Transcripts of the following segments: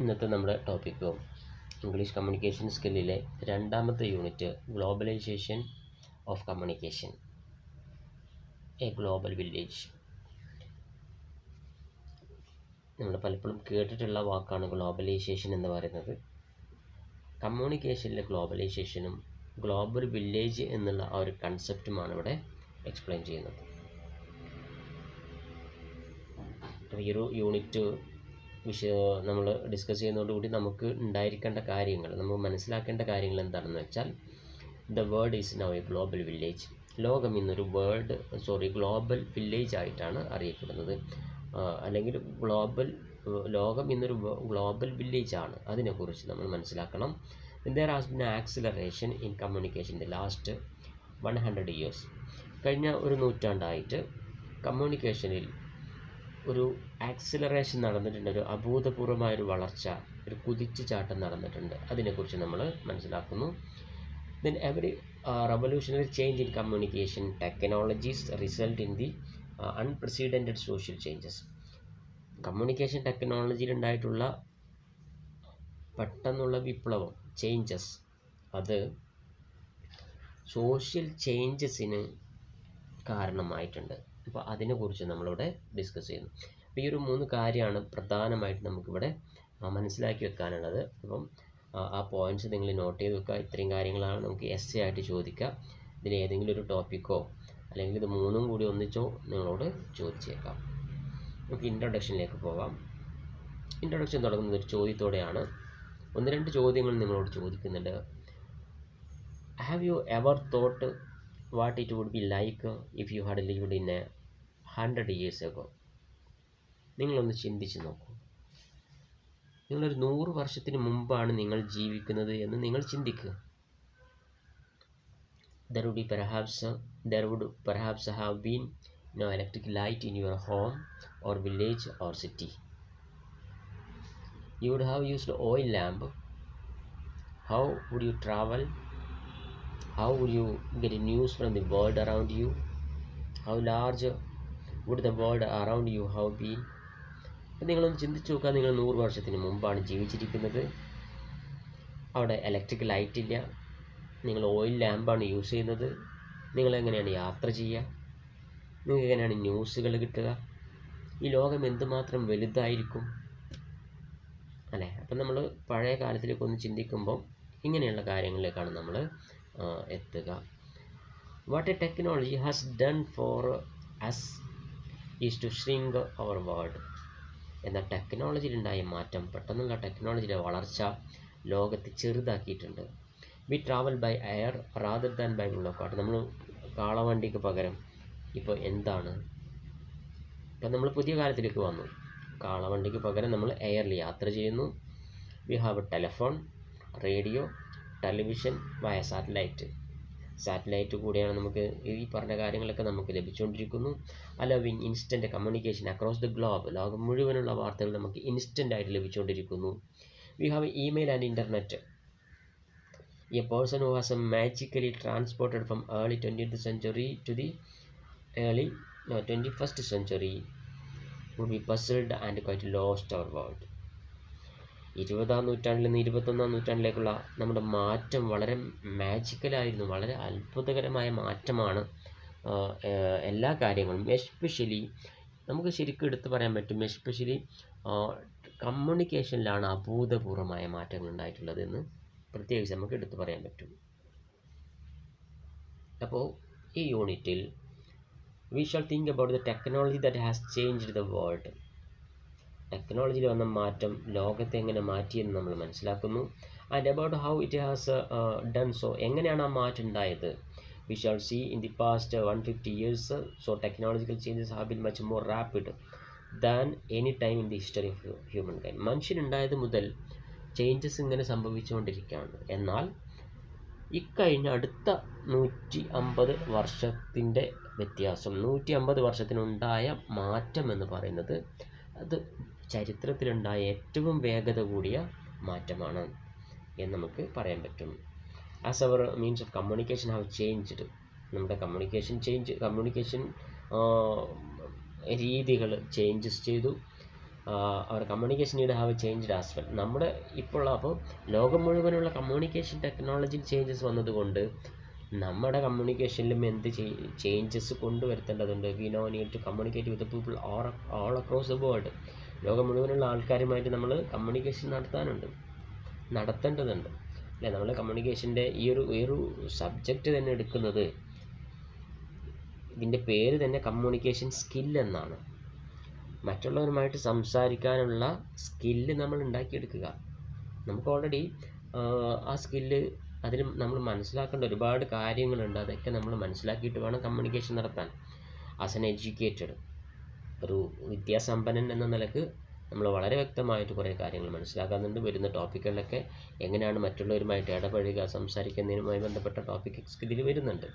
ഇന്നത്തെ നമ്മുടെ topic English communication സ്കില്ലിലെ രണ്ടാമത്തെ unit globalization of communication a global village. നമ്മൾ പലപ്പോഴും കേട്ടിട്ടുള്ള വാക്കാണ് ഗ്ലോബലൈസേഷൻ എന്ന് പറയുന്നത്. കമ്മ്യൂണിക്കേഷനിലെ ഗ്ലോബലൈസേഷനും ഗ്ലോബൽ വില്ലേജ് എന്നുള്ള ആ ഒരു കൺസെപ്റ്റുമാണ് ഇവിടെ എക്സ്പ്ലെയിൻ ചെയ്യുന്നത്. ഈ ഒരു യൂണിറ്റ് നമ്മൾ ഡിസ്കസ് ചെയ്യുന്നതോടുകൂടി നമുക്ക് ഉണ്ടായിരിക്കേണ്ട കാര്യങ്ങൾ, നമ്മൾ മനസ്സിലാക്കേണ്ട കാര്യങ്ങൾ എന്താണെന്ന് വെച്ചാൽ, the world is now A global village. ലോകം ഇന്നൊരു ഗ്ലോബൽ വില്ലേജ് ആയിട്ടാണ് അറിയപ്പെടുന്നത്. അല്ലെങ്കിൽ ലോകം ഇന്നൊരു ഗ്ലോബൽ വില്ലേജ് ആണ്. അതിനെക്കുറിച്ച് നമ്മൾ മനസ്സിലാക്കണം. There has been acceleration in communication the last 100 years. കഴിഞ്ഞ ഒരു നൂറ്റാണ്ടായിട്ട് കമ്മ്യൂണിക്കേഷനിൽ ഒരു ആക്സിലറേഷൻ നടന്നിട്ടുണ്ട്, ഒരു അഭൂതപൂർവമായൊരു വളർച്ച, ഒരു കുതിച്ചുചാട്ടം നടന്നിട്ടുണ്ട്. അതിനെക്കുറിച്ച് നമ്മൾ മനസ്സിലാക്കുന്നു. Then every revolutionary change in communication technologies result in the unprecedented social changes. Communication ടെക്നോളജിയിൽ ഉണ്ടായിട്ടുള്ള പെട്ടെന്നുള്ള വിപ്ലവം, ചേഞ്ചസ്, അത് സോഷ്യൽ ചേഞ്ചസിന് കാരണമായിട്ടുണ്ട്. അപ്പോൾ അതിനെക്കുറിച്ച് നമ്മളിവിടെ ഡിസ്കസ് ചെയ്യുന്നു. അപ്പോൾ ഈ ഒരു 3 കാര്യമാണ് പ്രധാനമായിട്ട് നമുക്കിവിടെ മനസ്സിലാക്കി വെക്കാനുള്ളത്. അപ്പം ആ പോയിൻറ്റ്സ് നിങ്ങൾ നോട്ട് ചെയ്ത് വെക്കുക. ഇത്രയും കാര്യങ്ങളാണ് നമുക്ക് എസ്സേ ആയിട്ട് ചോദിക്കുക. ഇതിൽ ഏതെങ്കിലും ഒരു ടോപ്പിക്കോ അല്ലെങ്കിൽ ഇത് 3ഉം കൂടി ഒന്നിച്ചോ നിങ്ങളോട് ചോദിച്ചേക്കാം. നമുക്ക് ഇൻട്രൊഡക്ഷനിലേക്ക് പോകാം. ഇൻട്രൊഡക്ഷൻ തുടങ്ങുന്നത് ഒരു ചോദ്യത്തോടെയാണ്. 1-2 ചോദ്യങ്ങൾ നിങ്ങളോട് ചോദിക്കുന്നുണ്ട്. Have you ever thought what it would be like if you had lived in 100 years ago? നിങ്ങളൊന്ന് ചിന്തിച്ച് നോക്കൂ. നിങ്ങളൊരു 100 വർഷത്തിന് മുമ്പാണ് നിങ്ങൾ ജീവിക്കുന്നത് എന്ന് നിങ്ങൾ ചിന്തിക്കുക. There would perhaps have been no electric light in your home or village or city. You would have used oil lamp. How would you travel? How would you get news from the world around you? How large would the world around you have been? അപ്പം നിങ്ങളൊന്ന് ചിന്തിച്ച് നോക്കുക. നിങ്ങൾ 100 വർഷത്തിന് മുമ്പാണ് ജീവിച്ചിരിക്കുന്നത്. അവിടെ electric light ഇല്ല, നിങ്ങൾ ഓയിൽ ലാമ്പാണ് യൂസ് ചെയ്യുന്നത്. നിങ്ങളെങ്ങനെയാണ് യാത്ര ചെയ്യുക? നിങ്ങൾക്ക് എങ്ങനെയാണ് ന്യൂസുകൾ കിട്ടുക? ഈ ലോകം എന്തുമാത്രം വലുതായിരിക്കും അല്ലേ? അപ്പം നമ്മൾ പഴയ കാലത്തിലേക്ക് ഒന്ന് ചിന്തിക്കുമ്പോൾ ഇങ്ങനെയുള്ള കാര്യങ്ങളിലേക്കാണ് നമ്മൾ എത്തുക. What a technology has done for us is to shrink our world. എന്നാൽ ടെക്നോളജിയിലുണ്ടായ മാറ്റം, പെട്ടെന്നുള്ള ടെക്നോളജിയുടെ വളർച്ച ലോകത്തെ ചെറുതാക്കിയിട്ടുണ്ട്. We travel by air rather than by bullock cart. നമ്മൾ കാളവണ്ടിക്ക് പകരം ഇപ്പോൾ എന്താണ്, ഇപ്പം നമ്മൾ പുതിയ കാലത്തിലേക്ക് വന്നു. കാളവണ്ടിക്ക് പകരം നമ്മൾ എയറിൽ യാത്ര ചെയ്യുന്നു. We have telephone, radio, television via satellite കൂടിയാണ് നമുക്ക് ഈ പറഞ്ഞ കാര്യങ്ങളൊക്കെ നമുക്ക് ലഭിച്ചുകൊണ്ടിരിക്കുന്നു. Allowing instant communication across the globe. ലോകം മുഴുവനുള്ള വാർത്തകൾ നമുക്ക് ഇൻസ്റ്റൻ്റ് ആയിട്ട് ലഭിച്ചുകൊണ്ടിരിക്കുന്നു. We have email and internet. A person who has magically transported from early 20th century to the early 21st century would be puzzled and quite lost our world. 20ാം നൂറ്റാണ്ടിൽ നിന്ന് 21ാം നൂറ്റാണ്ടിലേക്കുള്ള നമ്മുടെ മാറ്റം വളരെ മാജിക്കലായിരുന്നു. വളരെ അത്ഭുതകരമായ മാറ്റമാണ് എല്ലാ കാര്യങ്ങളും. എസ്പെഷ്യലി നമുക്ക് ശരിക്കും എടുത്തു പറയാൻ പറ്റും, എസ്പെഷ്യലി കമ്മ്യൂണിക്കേഷനിലാണ് അഭൂതപൂർവമായ മാറ്റങ്ങൾ ഉണ്ടായിട്ടുള്ളത് എന്ന് പ്രത്യേകിച്ച് നമുക്ക് എടുത്തു പറയാൻ പറ്റും. അപ്പോൾ ഈ യൂണിറ്റിൽ we shall think about the technology that has changed the world. ടെക്നോളജിയിൽ വന്ന മാറ്റം ലോകത്തെ എങ്ങനെ മാറ്റിയെന്ന് നമ്മൾ മനസ്സിലാക്കുന്നു. And about how it has done so. എങ്ങനെയാണ് ആ മാറ്റം ഉണ്ടായത്? We shall see in the past 150 years so technological changes have been much more rapid than any time in the history of human kind. മനുഷ്യനുണ്ടായത് മുതൽ changes ഇങ്ങനെ സംഭവിച്ചുകൊണ്ടിരിക്കുകയാണ്. എന്നാൽ ഇക്കഴിഞ്ഞ അടുത്ത 150 വർഷത്തിൻ്റെ വ്യത്യാസം, 150 വർഷത്തിനുണ്ടായ മാറ്റം എന്ന് പറയുന്നത് അത് ചരിത്രത്തിലുണ്ടായ ഏറ്റവും വേഗത കൂടിയ മാറ്റമാണ് എന്ന് നമുക്ക് പറയാൻ പറ്റും. As our means of communication have changed. നമ്മുടെ കമ്മ്യൂണിക്കേഷൻ രീതികൾ ചേഞ്ചസ് ചെയ്തു. Our communication need have changed as well. നമ്മുടെ ഇപ്പോൾ അപ്പോൾ ലോകം മുഴുവനുള്ള കമ്മ്യൂണിക്കേഷൻ ടെക്നോളജിയിൽ ചേഞ്ചസ് വന്നതുകൊണ്ട് നമ്മുടെ കമ്മ്യൂണിക്കേഷനിലും എന്ത് ചേഞ്ചസ് കൊണ്ടുവരുത്തേണ്ടതുണ്ട്. We know need to communicate with people all across the world. ലോകം മുഴുവനുള്ള ആൾക്കാരുമായിട്ട് നമ്മൾ കമ്മ്യൂണിക്കേഷൻ നടത്തേണ്ടതുണ്ട് അല്ലേ. നമ്മൾ കമ്മ്യൂണിക്കേഷൻ്റെ ഈ ഒരു സബ്ജക്റ്റ് തന്നെ എടുക്കുന്നത്, ഇതിൻ്റെ പേര് തന്നെ കമ്മ്യൂണിക്കേഷൻ സ്കിൽ എന്നാണ്. മറ്റുള്ളവരുമായിട്ട് സംസാരിക്കാനുള്ള സ്കില്ല് നമ്മൾ ഉണ്ടാക്കിയെടുക്കുക. നമുക്ക് ഓൾറെഡി ആ സ്കില്ല്, അതിന് നമ്മൾ മനസ്സിലാക്കേണ്ട ഒരുപാട് കാര്യങ്ങളുണ്ട്. അതൊക്കെ നമ്മൾ മനസ്സിലാക്കിയിട്ട് വേണം കമ്മ്യൂണിക്കേഷൻ നടത്താൻ. ആസ് എൻ എഡ്യൂക്കേറ്റഡ്, ഒരു വിദ്യാസമ്പന്നൻ എന്ന നിലക്ക് നമ്മൾ വളരെ വ്യക്തമായിട്ട് കുറേ കാര്യങ്ങൾ മനസ്സിലാക്കുന്നുണ്ട്. വരുന്ന ടോപ്പിക്കുകളിലൊക്കെ എങ്ങനെയാണ് മറ്റുള്ളവരുമായിട്ട് ഇടപഴകുക, സംസാരിക്കുന്നതിനുമായി ബന്ധപ്പെട്ട ടോപ്പിക്സ് ഇതിൽ വരുന്നുണ്ട്.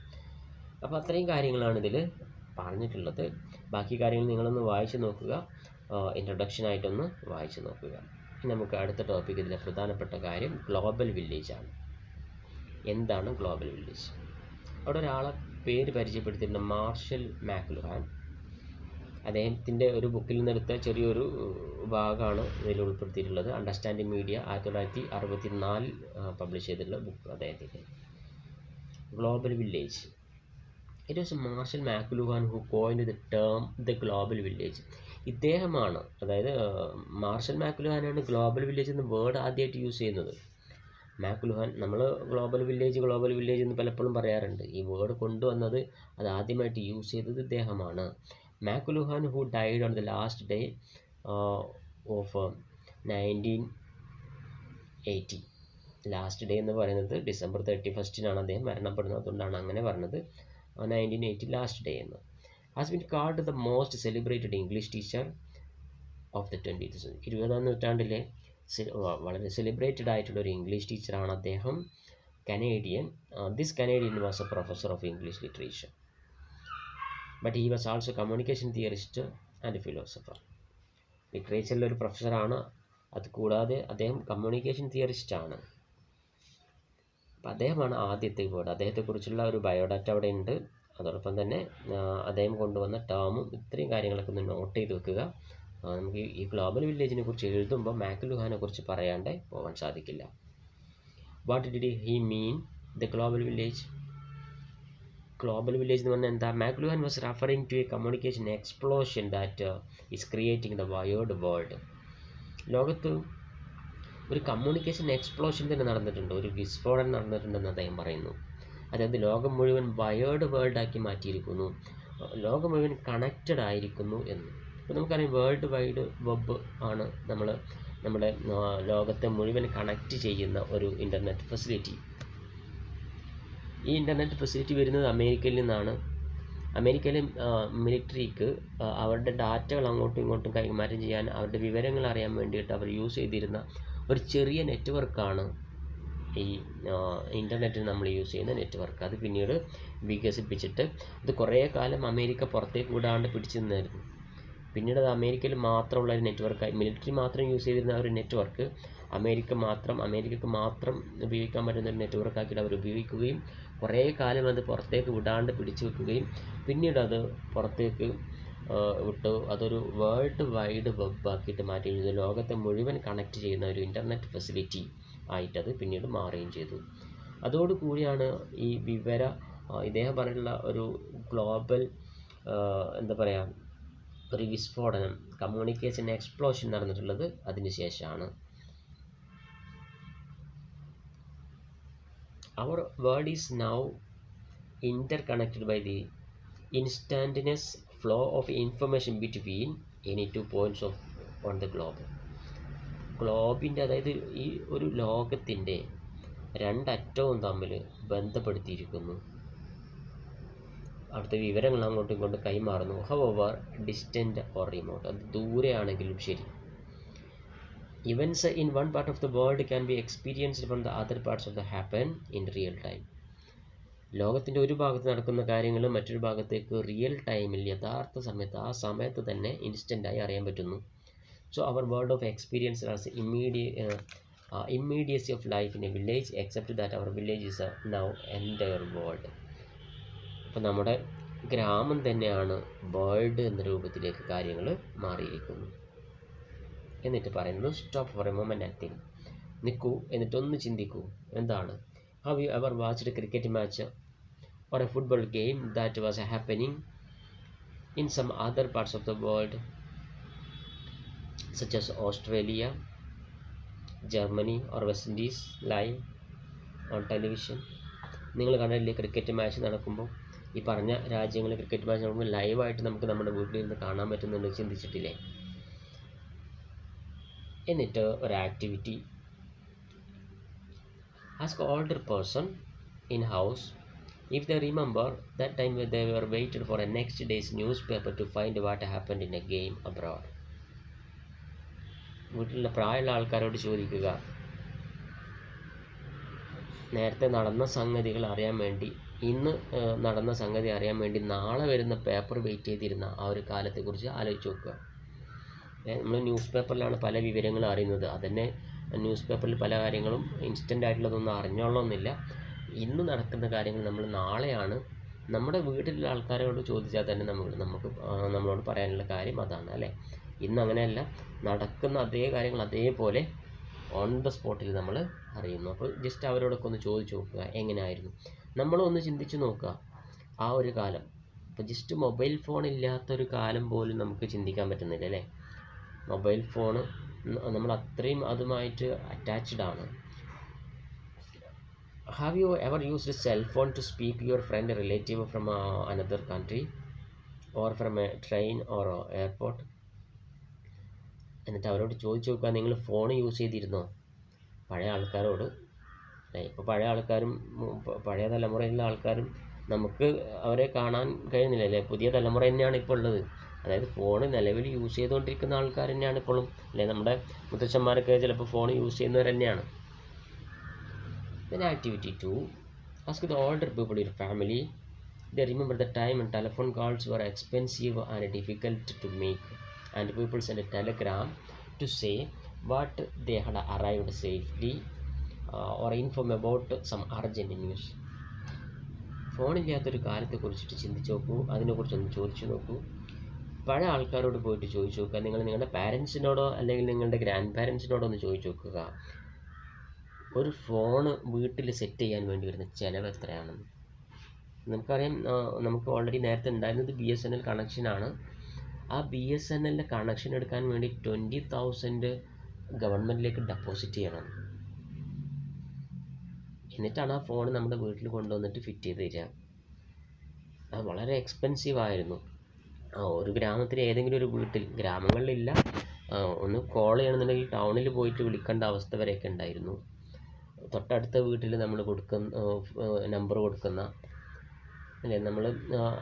അപ്പോൾ അത്രയും കാര്യങ്ങളാണ് ഇതിൽ പറഞ്ഞിട്ടുള്ളത്. ബാക്കി കാര്യങ്ങൾ നിങ്ങളൊന്ന് വായിച്ച് നോക്കുക, ഇൻട്രൊഡക്ഷനായിട്ടൊന്ന് വായിച്ച് നോക്കുക. ഇനി നമുക്ക് അടുത്ത ടോപ്പിക്ക്, ഇതിലെ പ്രധാനപ്പെട്ട കാര്യം ഗ്ലോബൽ വില്ലേജാണ്. എന്താണ് ഗ്ലോബൽ വില്ലേജ്? അവിടെ ഒരാളെ പേര് പരിചയപ്പെടുത്തിയിട്ടുണ്ട്, മാർഷൽ മാക്ലുഹാൻ. അദ്ദേഹത്തിൻ്റെ ഒരു ബുക്കിൽ നിന്നെടുത്ത ചെറിയൊരു ഭാഗമാണ് ഇതിൽ ഉൾപ്പെടുത്തിയിട്ടുള്ളത്. അണ്ടർസ്റ്റാൻഡിങ് മീഡിയ 1964 പബ്ലിഷ് ചെയ്തിട്ടുള്ള ബുക്ക് അദ്ദേഹത്തിൻ്റെ. Global village. It was Marshall McLuhan who coined the term the global village. ഇദ്ദേഹമാണ്, അതായത് മാർഷൽ മാക്ലുഹാനാണ് ഗ്ലോബൽ വില്ലേജ് എന്ന വേർഡ് ആദ്യമായിട്ട് യൂസ് ചെയ്യുന്നത്. മാക്ലുഹാൻ, നമ്മൾ ഗ്ലോബൽ വില്ലേജ് എന്ന് പലപ്പോഴും പറയാറുണ്ട്. ഈ വേർഡ് കൊണ്ടുവന്നത്, അത് ആദ്യമായിട്ട് യൂസ് ചെയ്തത് ഇദ്ദേഹമാണ്. McLuhan who died on the last day of 1980. Last day എന്ന് പറയുന്നത് December 31 അദ്ദേഹം മരണപ്പെടുന്നത്. അതുകൊണ്ടാണ് അങ്ങനെ പറഞ്ഞത് 1980 ലാസ്റ്റ് ഡേ എന്ന്. Has been called the most celebrated English teacher of the 20th century. 20ാം നൂറ്റാണ്ടിലെ വളരെ സെലിബ്രേറ്റഡ് ആയിട്ടുള്ള ഒരു ഇംഗ്ലീഷ് ടീച്ചറാണ് അദ്ദേഹം. Canadian. This Canadian was a professor of English literature, but he was also communication theorist and philosopher. ലിറ്ററേച്ചറിലൊരു പ്രൊഫസറാണ്, അതുകൂടാതെ അദ്ദേഹം കമ്മ്യൂണിക്കേഷൻ തിയറിസ്റ്റാണ്. അപ്പോൾ അദ്ദേഹമാണ് ആദ്യത്തെ വേർഡ്. അദ്ദേഹത്തെക്കുറിച്ചുള്ള ഒരു ബയോഡാറ്റ അവിടെ ഉണ്ട്. അതോടൊപ്പം തന്നെ അദ്ദേഹം കൊണ്ടുവന്ന ടേമും ഇത്രയും കാര്യങ്ങളൊക്കെ ഒന്ന് നോട്ട് ചെയ്ത് വെക്കുക. നമുക്ക് ഈ ഗ്ലോബൽ വില്ലേജിനെ കുറിച്ച് എഴുതുമ്പോൾ മാക്ലുഹാനെ കുറിച്ച് പറയാണ്ട് പോകാൻ സാധിക്കില്ല. What did he mean the global village? Global village എന്ന് പറഞ്ഞാൽ എന്താ? McLuhan was referring to a communication explosion that is creating the wired world. ലോകത്ത് ഒരു കമ്മ്യൂണിക്കേഷൻ എക്സ്പ്ലോഷൻ തന്നെ നടന്നിട്ടുണ്ട്, ഒരു വിസ്ഫോടനം നടന്നിട്ടുണ്ടെന്ന് അദ്ദേഹം പറയുന്നു. അതായത് ലോകം മുഴുവൻ വയേർഡ് വേൾഡാക്കി മാറ്റിയിരിക്കുന്നു, ലോകം മുഴുവൻ കണക്റ്റഡ് ആയിരിക്കുന്നു എന്ന്. ഇപ്പോൾ നമുക്കറിയാം, വേൾഡ് വൈഡ് വെബ് ആണ് നമ്മുടെ ലോകത്തെ മുഴുവൻ കണക്റ്റ് ചെയ്യുന്ന ഒരു ഇൻ്റർനെറ്റ് ഫെസിലിറ്റി. ഈ ഇൻ്റർനെറ്റ് ഫെസിലിറ്റി വരുന്നത് അമേരിക്കയിൽ നിന്നാണ്. അമേരിക്കയിലെ മിലിറ്ററിക്ക് അവരുടെ ഡാറ്റകൾ അങ്ങോട്ടും ഇങ്ങോട്ടും കൈമാറ്റം ചെയ്യാൻ, അവരുടെ വിവരങ്ങൾ അറിയാൻ വേണ്ടിയിട്ട് അവർ യൂസ് ചെയ്തിരുന്ന ഒരു ചെറിയ നെറ്റ്വർക്കാണ് ഈ ഇൻ്റർനെറ്റിൽ നമ്മൾ യൂസ് ചെയ്യുന്ന നെറ്റ്വർക്ക്. അത് പിന്നീട് വികസിപ്പിച്ചിട്ട് ഇത് കുറേ കാലം അമേരിക്ക പുറത്തേക്ക് വിടാണ്ട് പിടിച്ചു നിന്നായിരുന്നു. പിന്നീട് അത് അമേരിക്കയിൽ മാത്രമുള്ള ഒരു നെറ്റ്വർക്കായി, മിലിറ്ററി മാത്രം യൂസ് ചെയ്തിരുന്ന ഒരു നെറ്റ്വർക്ക് അമേരിക്കക്ക് മാത്രം ഉപയോഗിക്കാൻ പറ്റുന്ന ഒരു നെറ്റ്വർക്കാക്കിയിട്ട് അവർ ഉപയോഗിക്കുകയും കുറേ കാലം അത് പുറത്തേക്ക് വിടാണ്ട് പിടിച്ചു വെക്കുകയും പിന്നീട് അത് പുറത്തേക്ക് വിട്ടു അതൊരു വേൾഡ് വൈഡ് വെബാക്കിയിട്ട് മാറ്റി, ലോകത്തെ മുഴുവൻ കണക്റ്റ് ചെയ്യുന്ന ഒരു ഇൻ്റർനെറ്റ് ഫെസിലിറ്റി ആയിട്ടത് പിന്നീട് മാറുകയും ചെയ്തു. അതോടുകൂടിയാണ് ഈ ഇദ്ദേഹം പറഞ്ഞിട്ടുള്ള ഒരു ഗ്ലോബൽ എന്താ പറയുക, ഒരു വിസ്ഫോടനം, കമ്മ്യൂണിക്കേഷൻ എക്സ്പ്ലോഷൻ നടന്നിട്ടുള്ളത് അതിന് ശേഷമാണ്. Our world is now interconnected by the instantaneous flow of information between any 2 points on the globe. ഗ്ലോബിൻ്റെ, അതായത് ഈ ഒരു ലോകത്തിൻ്റെ രണ്ടറ്റവും തമ്മിൽ ബന്ധപ്പെടുത്തിയിരിക്കുന്നു. അവിടുത്തെ വിവരങ്ങൾ അങ്ങോട്ടും ഇങ്ങോട്ടും കൈമാറുന്നു. ഹവർ ഡിസ്റ്റൻറ്റ് ഓർ റിമോട്ട്, അത് ദൂരെയാണെങ്കിലും ശരി. Events in one part of the world can be experienced from the other parts of the happen in real time. ലോകത്തിൻ്റെ ഒരു ഭാഗത്ത് നടക്കുന്ന കാര്യങ്ങൾ മറ്റൊരു ഭാഗത്തേക്ക് റിയൽ ടൈമിൽ, യഥാർത്ഥ സമയത്ത്, ആ സമയത്ത് തന്നെ ഇൻസ്റ്റൻ്റായി അറിയാൻ പറ്റുന്നു. So our world of experience as immediacy of life in a village, except that our village is now entire world. അപ്പോൾ നമ്മുടെ ഗ്രാമം തന്നെയാണ് വേൾഡ് എന്ന രൂപത്തിലേക്ക് കാര്യങ്ങൾ മാറിയിരിക്കുന്നു. എന്നിട്ട് പറയുന്നത് stop four A moment and think. നിൽക്കൂ, എന്നിട്ടൊന്ന് ചിന്തിക്കൂ. എന്താണ്? Have you ever watched A cricket match or a football game that was happening in some other parts of the world, such as Australia, Germany or West Indies, live on television? നിങ്ങൾ കണ്ടില്ലേ cricket match നടക്കുമ്പോൾ, ഈ പറഞ്ഞ രാജ്യങ്ങളിൽ cricket match നടക്കുമ്പോൾ ലൈവായിട്ട് നമുക്ക് നമ്മുടെ വീട്ടിലിരുന്ന് കാണാൻ പറ്റുന്നുണ്ട്, ചിന്തിച്ചിട്ടില്ലേ? എന്നിട്ട് ഒരു activity, ask older person in house if they remember that time when they were waited for a next day's newspaper to find what happened in a game abroad. വീട്ടിലുള്ള പ്രായമുള്ള ആൾക്കാരോട് ചോദിക്കുക, നേരത്തെ നടന്ന സംഗതികൾ അറിയാൻ വേണ്ടി, ഇന്ന് നടന്ന സംഗതി അറിയാൻ വേണ്ടി നാളെ വരുന്ന പേപ്പർ വെയിറ്റ് ചെയ്തിരുന്ന ആ ഒരു കാലത്തെക്കുറിച്ച് ആലോചിച്ച് നോക്കുക. നമ്മൾ ന്യൂസ് പേപ്പറിലാണ് പല വിവരങ്ങളും അറിയുന്നത്. അതന്നെ ന്യൂസ് പേപ്പറിൽ പല കാര്യങ്ങളും ഇൻസ്റ്റൻ്റ് ആയിട്ടുള്ളതൊന്നും അറിഞ്ഞോളണമെന്നില്ല. ഇന്ന് നടക്കുന്ന കാര്യങ്ങൾ നമ്മൾ നാളെയാണ് നമ്മുടെ വീട്ടിലുള്ള ആൾക്കാരോട് ചോദിച്ചാൽ തന്നെ നമുക്ക് നമ്മളോട് പറയാനുള്ള കാര്യം അതാണ്, അല്ലേ? ഇന്ന് അങ്ങനെയല്ല, നടക്കുന്ന അതേ കാര്യങ്ങൾ അതേപോലെ ഓൺ ദ സ്പോട്ടിൽ നമ്മൾ അറിയുന്നു. അപ്പോൾ ജസ്റ്റ് അവരോടൊക്കെ ഒന്ന് ചോദിച്ചു നോക്കുക, എങ്ങനെയായിരുന്നു. നമ്മളൊന്ന് ചിന്തിച്ച് നോക്കുക ആ ഒരു കാലം. ഇപ്പോൾ ജസ്റ്റ് മൊബൈൽ ഫോൺ ഇല്ലാത്തൊരു കാലം പോലും നമുക്ക് ചിന്തിക്കാൻ പറ്റുന്നില്ല, അല്ലേ? മൊബൈൽ ഫോണ് നമ്മൾ അത്രയും അതുമായിട്ട് അറ്റാച്ച്ഡ് ആണ്. Have you ever used a cell phone to speak to your friend or relative from another country or from a train or airport? എന്നിട്ട് അവരോട് ചോദിച്ചു നോക്കുക, നിങ്ങൾ ഫോൺ യൂസ് ചെയ്തിരുന്നോ? പഴയ ആൾക്കാരോട്. ഇപ്പോൾ പഴയ ആൾക്കാരും പഴയ തലമുറയിലുള്ള ആൾക്കാരും നമുക്ക് അവരെ കാണാൻ കഴിയുന്നില്ലല്ലേ? പുതിയ തലമുറ തന്നെയാണ് ഇപ്പോൾ ഉള്ളത്. അതായത് ഫോൺ നിലവിൽ യൂസ് ചെയ്തുകൊണ്ടിരിക്കുന്ന ആൾക്കാർ തന്നെയാണ് ഇപ്പോഴും, അല്ലേ? നമ്മുടെ മുത്തച്ഛന്മാരൊക്കെ ചിലപ്പോൾ ഫോൺ യൂസ് ചെയ്യുന്നവർ തന്നെയാണ്. Then activity 2, ask the older people in your family. They remember the time when telephone calls were expensive and difficult to make, and people sent a telegram to say what they had arrived safely or inform about some urgent news. ഫോണില്ലാത്തൊരു കാലത്തെക്കുറിച്ചിട്ട് ചിന്തിച്ച് നോക്കൂ, അതിനെക്കുറിച്ചൊന്ന് ചോദിച്ചു നോക്കൂ. പഴയ ആൾക്കാരോട് പോയിട്ട് ചോദിച്ചു നോക്കുക. നിങ്ങൾ നിങ്ങളുടെ പാരൻസിനോടോ അല്ലെങ്കിൽ നിങ്ങളുടെ ഗ്രാൻഡ് പാരൻസിനോടോ ഒന്ന് ചോദിച്ചു നോക്കുക, ഒരു ഫോണ് വീട്ടിൽ സെറ്റ് ചെയ്യാൻ വേണ്ടി വരുന്ന ചിലവ് എത്രയാണെന്ന്. നമുക്കറിയാം, നമുക്ക് ഓൾറെഡി നേരത്തെ ഉണ്ടായിരുന്നത് BSNL കണക്ഷനാണ്. ആ BSNL കണക്ഷൻ എടുക്കാൻ വേണ്ടി 20,000 ഗവൺമെൻറ്റിലേക്ക് ഡെപ്പോസിറ്റ് ചെയ്യണം. എന്നിട്ടാണ് ആ ഫോൺ നമ്മുടെ വീട്ടിൽ കൊണ്ടുവന്നിട്ട് ഫിറ്റ് ചെയ്ത് തരിക. അത് വളരെ എക്സ്പെൻസീവ് ആയിരുന്നു. ഒരു ഗ്രാമത്തിൽ ഏതെങ്കിലും ഒരു വീട്ടിൽ, ഗ്രാമങ്ങളിലില്ല, ഒന്ന് കോൾ ചെയ്യണമെന്നുണ്ടെങ്കിൽ ടൗണിൽ പോയിട്ട് വിളിക്കേണ്ട അവസ്ഥ വരെയൊക്കെ ഉണ്ടായിരുന്നു. തൊട്ടടുത്ത വീട്ടിൽ നമ്മൾ നമ്പർ കൊടുക്കുന്ന, അല്ലേ? നമ്മൾ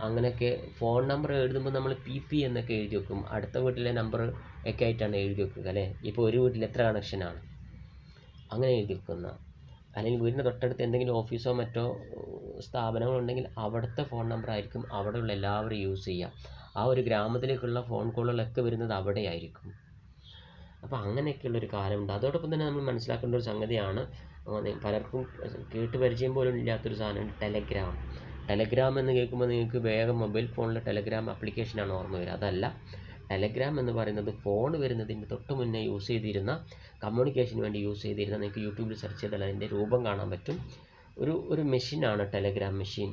അങ്ങനെയൊക്കെ ഫോൺ നമ്പർ എഴുതുമ്പോൾ നമ്മൾ PP എന്നൊക്കെ എഴുതി വെക്കും. അടുത്ത വീട്ടിലെ നമ്പർ ഒക്കെ ആയിട്ടാണ് എഴുതി വെക്കുക, അല്ലേ? ഇപ്പോൾ ഒരു വീട്ടിൽ എത്ര കണക്ഷനാണ് അങ്ങനെ എഴുതി വെക്കുന്ന. അല്ലെങ്കിൽ വീടിൻ്റെ തൊട്ടടുത്ത് എന്തെങ്കിലും ഓഫീസോ മറ്റോ സ്ഥാപനങ്ങളുണ്ടെങ്കിൽ അവിടുത്തെ ഫോൺ നമ്പർ ആയിരിക്കും അവിടെയുള്ള എല്ലാവരും യൂസ് ചെയ്യുക. ആ ഒരു ഗ്രാമത്തിലേക്കുള്ള ഫോൺ കോളുകളൊക്കെ വരുന്നത് അവിടെയായിരിക്കും. അപ്പോൾ അങ്ങനെയൊക്കെയുള്ളൊരു കാലമുണ്ട്. അതോടൊപ്പം തന്നെ നമ്മൾ മനസ്സിലാക്കേണ്ട ഒരു സംഗതിയാണ്, പലർക്കും കേട്ട് പരിചയം പോലും ഇല്ലാത്തൊരു സാധനമാണ് ടെലഗ്രാം. ടെലഗ്രാം എന്ന് കേൾക്കുമ്പോൾ നിങ്ങൾക്ക് വേഗം മൊബൈൽ ഫോണിലെ ടെലഗ്രാം ആപ്ലിക്കേഷനാണ് ഓർമ്മ വരിക. അതല്ല, ടെലഗ്രാം എന്ന് പറയുന്നത് ഫോൺ വരുന്നതിൻ്റെ തൊട്ട് മുന്നേ യൂസ് ചെയ്തിരുന്ന, കമ്മ്യൂണിക്കേഷന് വേണ്ടി യൂസ് ചെയ്തിരുന്ന, നിങ്ങൾക്ക് യൂട്യൂബിൽ സെർച്ച് ചെയ്താൽ അതിൻ്റെ രൂപം കാണാൻ പറ്റും, ഒരു മെഷീനാണ് ടെലഗ്രാം മെഷീൻ.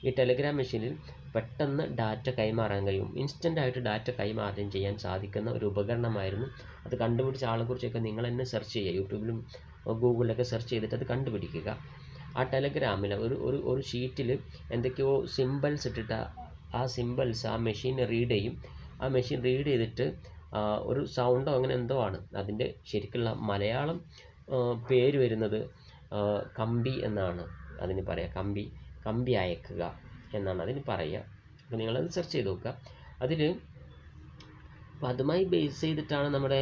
ഈ ടെലഗ്രാം മെഷീനിൽ പെട്ടെന്ന് ഡാറ്റ കൈമാറാൻ കഴിയും. ഇൻസ്റ്റൻ്റായിട്ട് ഡാറ്റ കൈമാറ്റം ചെയ്യാൻ സാധിക്കുന്ന ഒരു ഉപകരണമായിരുന്നു. അത് കണ്ടുപിടിച്ച ആളെക്കുറിച്ചൊക്കെ നിങ്ങൾ തന്നെ സെർച്ച് ചെയ്യുക, യൂട്യൂബിലും ഗൂഗിളിലൊക്കെ സെർച്ച് ചെയ്തിട്ട് അത് കണ്ടുപിടിക്കുക. ആ ടെലഗ്രാമിൽ ഒരു ഷീറ്റിൽ എന്തൊക്കെയോ സിമ്പിൾസ് ഇട്ടിട്ട് ആ സിമ്പിൾസ് ആ മെഷീൻ റീഡ് ചെയ്യും. ആ മെഷീൻ റീഡ് ചെയ്തിട്ട് ഒരു സൗണ്ടോ അങ്ങനെ എന്തോ ആണ്. അതിൻ്റെ ശരിക്കുള്ള മലയാളം പേര് വരുന്നത് കമ്പി എന്നാണ് അതിന് പറയുക. കമ്പി അയക്കുക എന്നാണ് അതിന് പറയുക. അപ്പോൾ നിങ്ങളത് സെർച്ച് ചെയ്ത് നോക്കുക. അപ്പോൾ അതുമായി ബേസ് ചെയ്തിട്ടാണ് നമ്മുടെ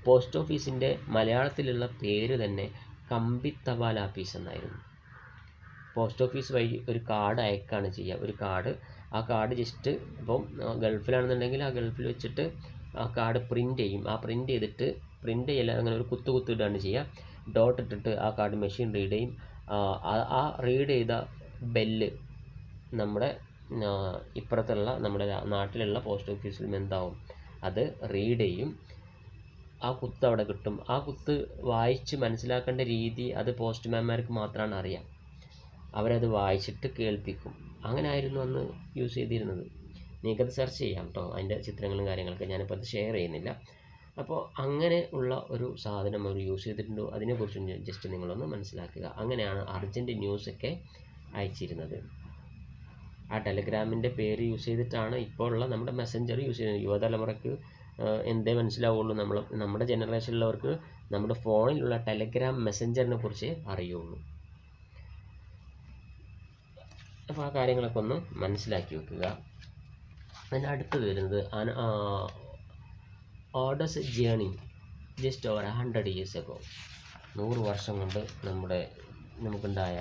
പോസ്റ്റ് ഓഫീസിൻ്റെ മലയാളത്തിലുള്ള പേര് തന്നെ കമ്പിത്തപാൽ ആപ്പീസ് എന്നായിരുന്നു. പോസ്റ്റ് ഓഫീസ് വഴി ഒരു കാർഡ് അയക്കുകയാണ് ചെയ്യുക. ആ കാർഡ് ജസ്റ്റ് ഇപ്പം ഗൾഫിലാണെന്നുണ്ടെങ്കിൽ ആ ഗൾഫിൽ വെച്ചിട്ട് ആ കാർഡ് പ്രിൻ്റ് ചെയ്യും. ആ പ്രിൻ്റ് ചെയ്യല്ല, അങ്ങനെ ഒരു കുത്തിയിടുകയാണ് ചെയ്യുക. ഡോട്ട് ഇട്ടിട്ട് ആ കാർഡ് മെഷീൻ റീഡ് ചെയ്യും. ആ റീഡ് ചെയ്ത ബെല്ല് നമ്മുടെ ഇപ്പുറത്തുള്ള നമ്മുടെ നാട്ടിലുള്ള പോസ്റ്റ് ഓഫീസിലും എന്താവും, അത് റീഡ് ചെയ്യും. ആ കുത്ത് അവിടെ കിട്ടും. ആ കുത്ത് വായിച്ച് മനസ്സിലാക്കേണ്ട രീതി അത് പോസ്റ്റ്മാൻമാർക്ക് മാത്രമാണ് അറിയാം. അവരത് വായിച്ചിട്ട് കേൾപ്പിക്കും. അങ്ങനെ ആയിരുന്നു അന്ന് യൂസ് ചെയ്തിരുന്നത്. നിങ്ങൾക്കത് സെർച്ച് ചെയ്യാം കേട്ടോ, അതിൻ്റെ ചിത്രങ്ങളും കാര്യങ്ങളൊക്കെ. ഞാനിപ്പോൾ അത് ഷെയർ ചെയ്യുന്നില്ല. അപ്പോൾ അങ്ങനെ ഉള്ള ഒരു സാധനം അവർ യൂസ് ചെയ്തിട്ടുണ്ടോ അതിനെക്കുറിച്ചും ജസ്റ്റ് നിങ്ങളൊന്ന് മനസ്സിലാക്കുക. അങ്ങനെയാണ് അർജൻറ്റ് ന്യൂസൊക്കെ അയച്ചിരുന്നത്. ആ ടെലഗ്രാമിൻ്റെ പേര് യൂസ് ചെയ്തിട്ടാണ് ഇപ്പോൾ ഉള്ള നമ്മുടെ മെസ്സഞ്ചർ യൂസ് ചെയ്യുന്നത്. യുവതലമുറയ്ക്ക് എന്തേ മനസ്സിലാവുള്ളൂ, നമ്മുടെ ജനറേഷനിലുള്ളവർക്ക് നമ്മുടെ ഫോണിലുള്ള ടെലഗ്രാം മെസ്സഞ്ചറിനെ കുറിച്ച് അറിയുള്ളൂ. അപ്പോൾ ആ കാര്യങ്ങളൊക്കെ ഒന്ന് മനസ്സിലാക്കി വെക്കുക. അതിന് അടുത്തത് വരുന്നത് odds journey just over 100 years ago. 100 വർഷം കൊണ്ട് നമുക്കുണ്ടായ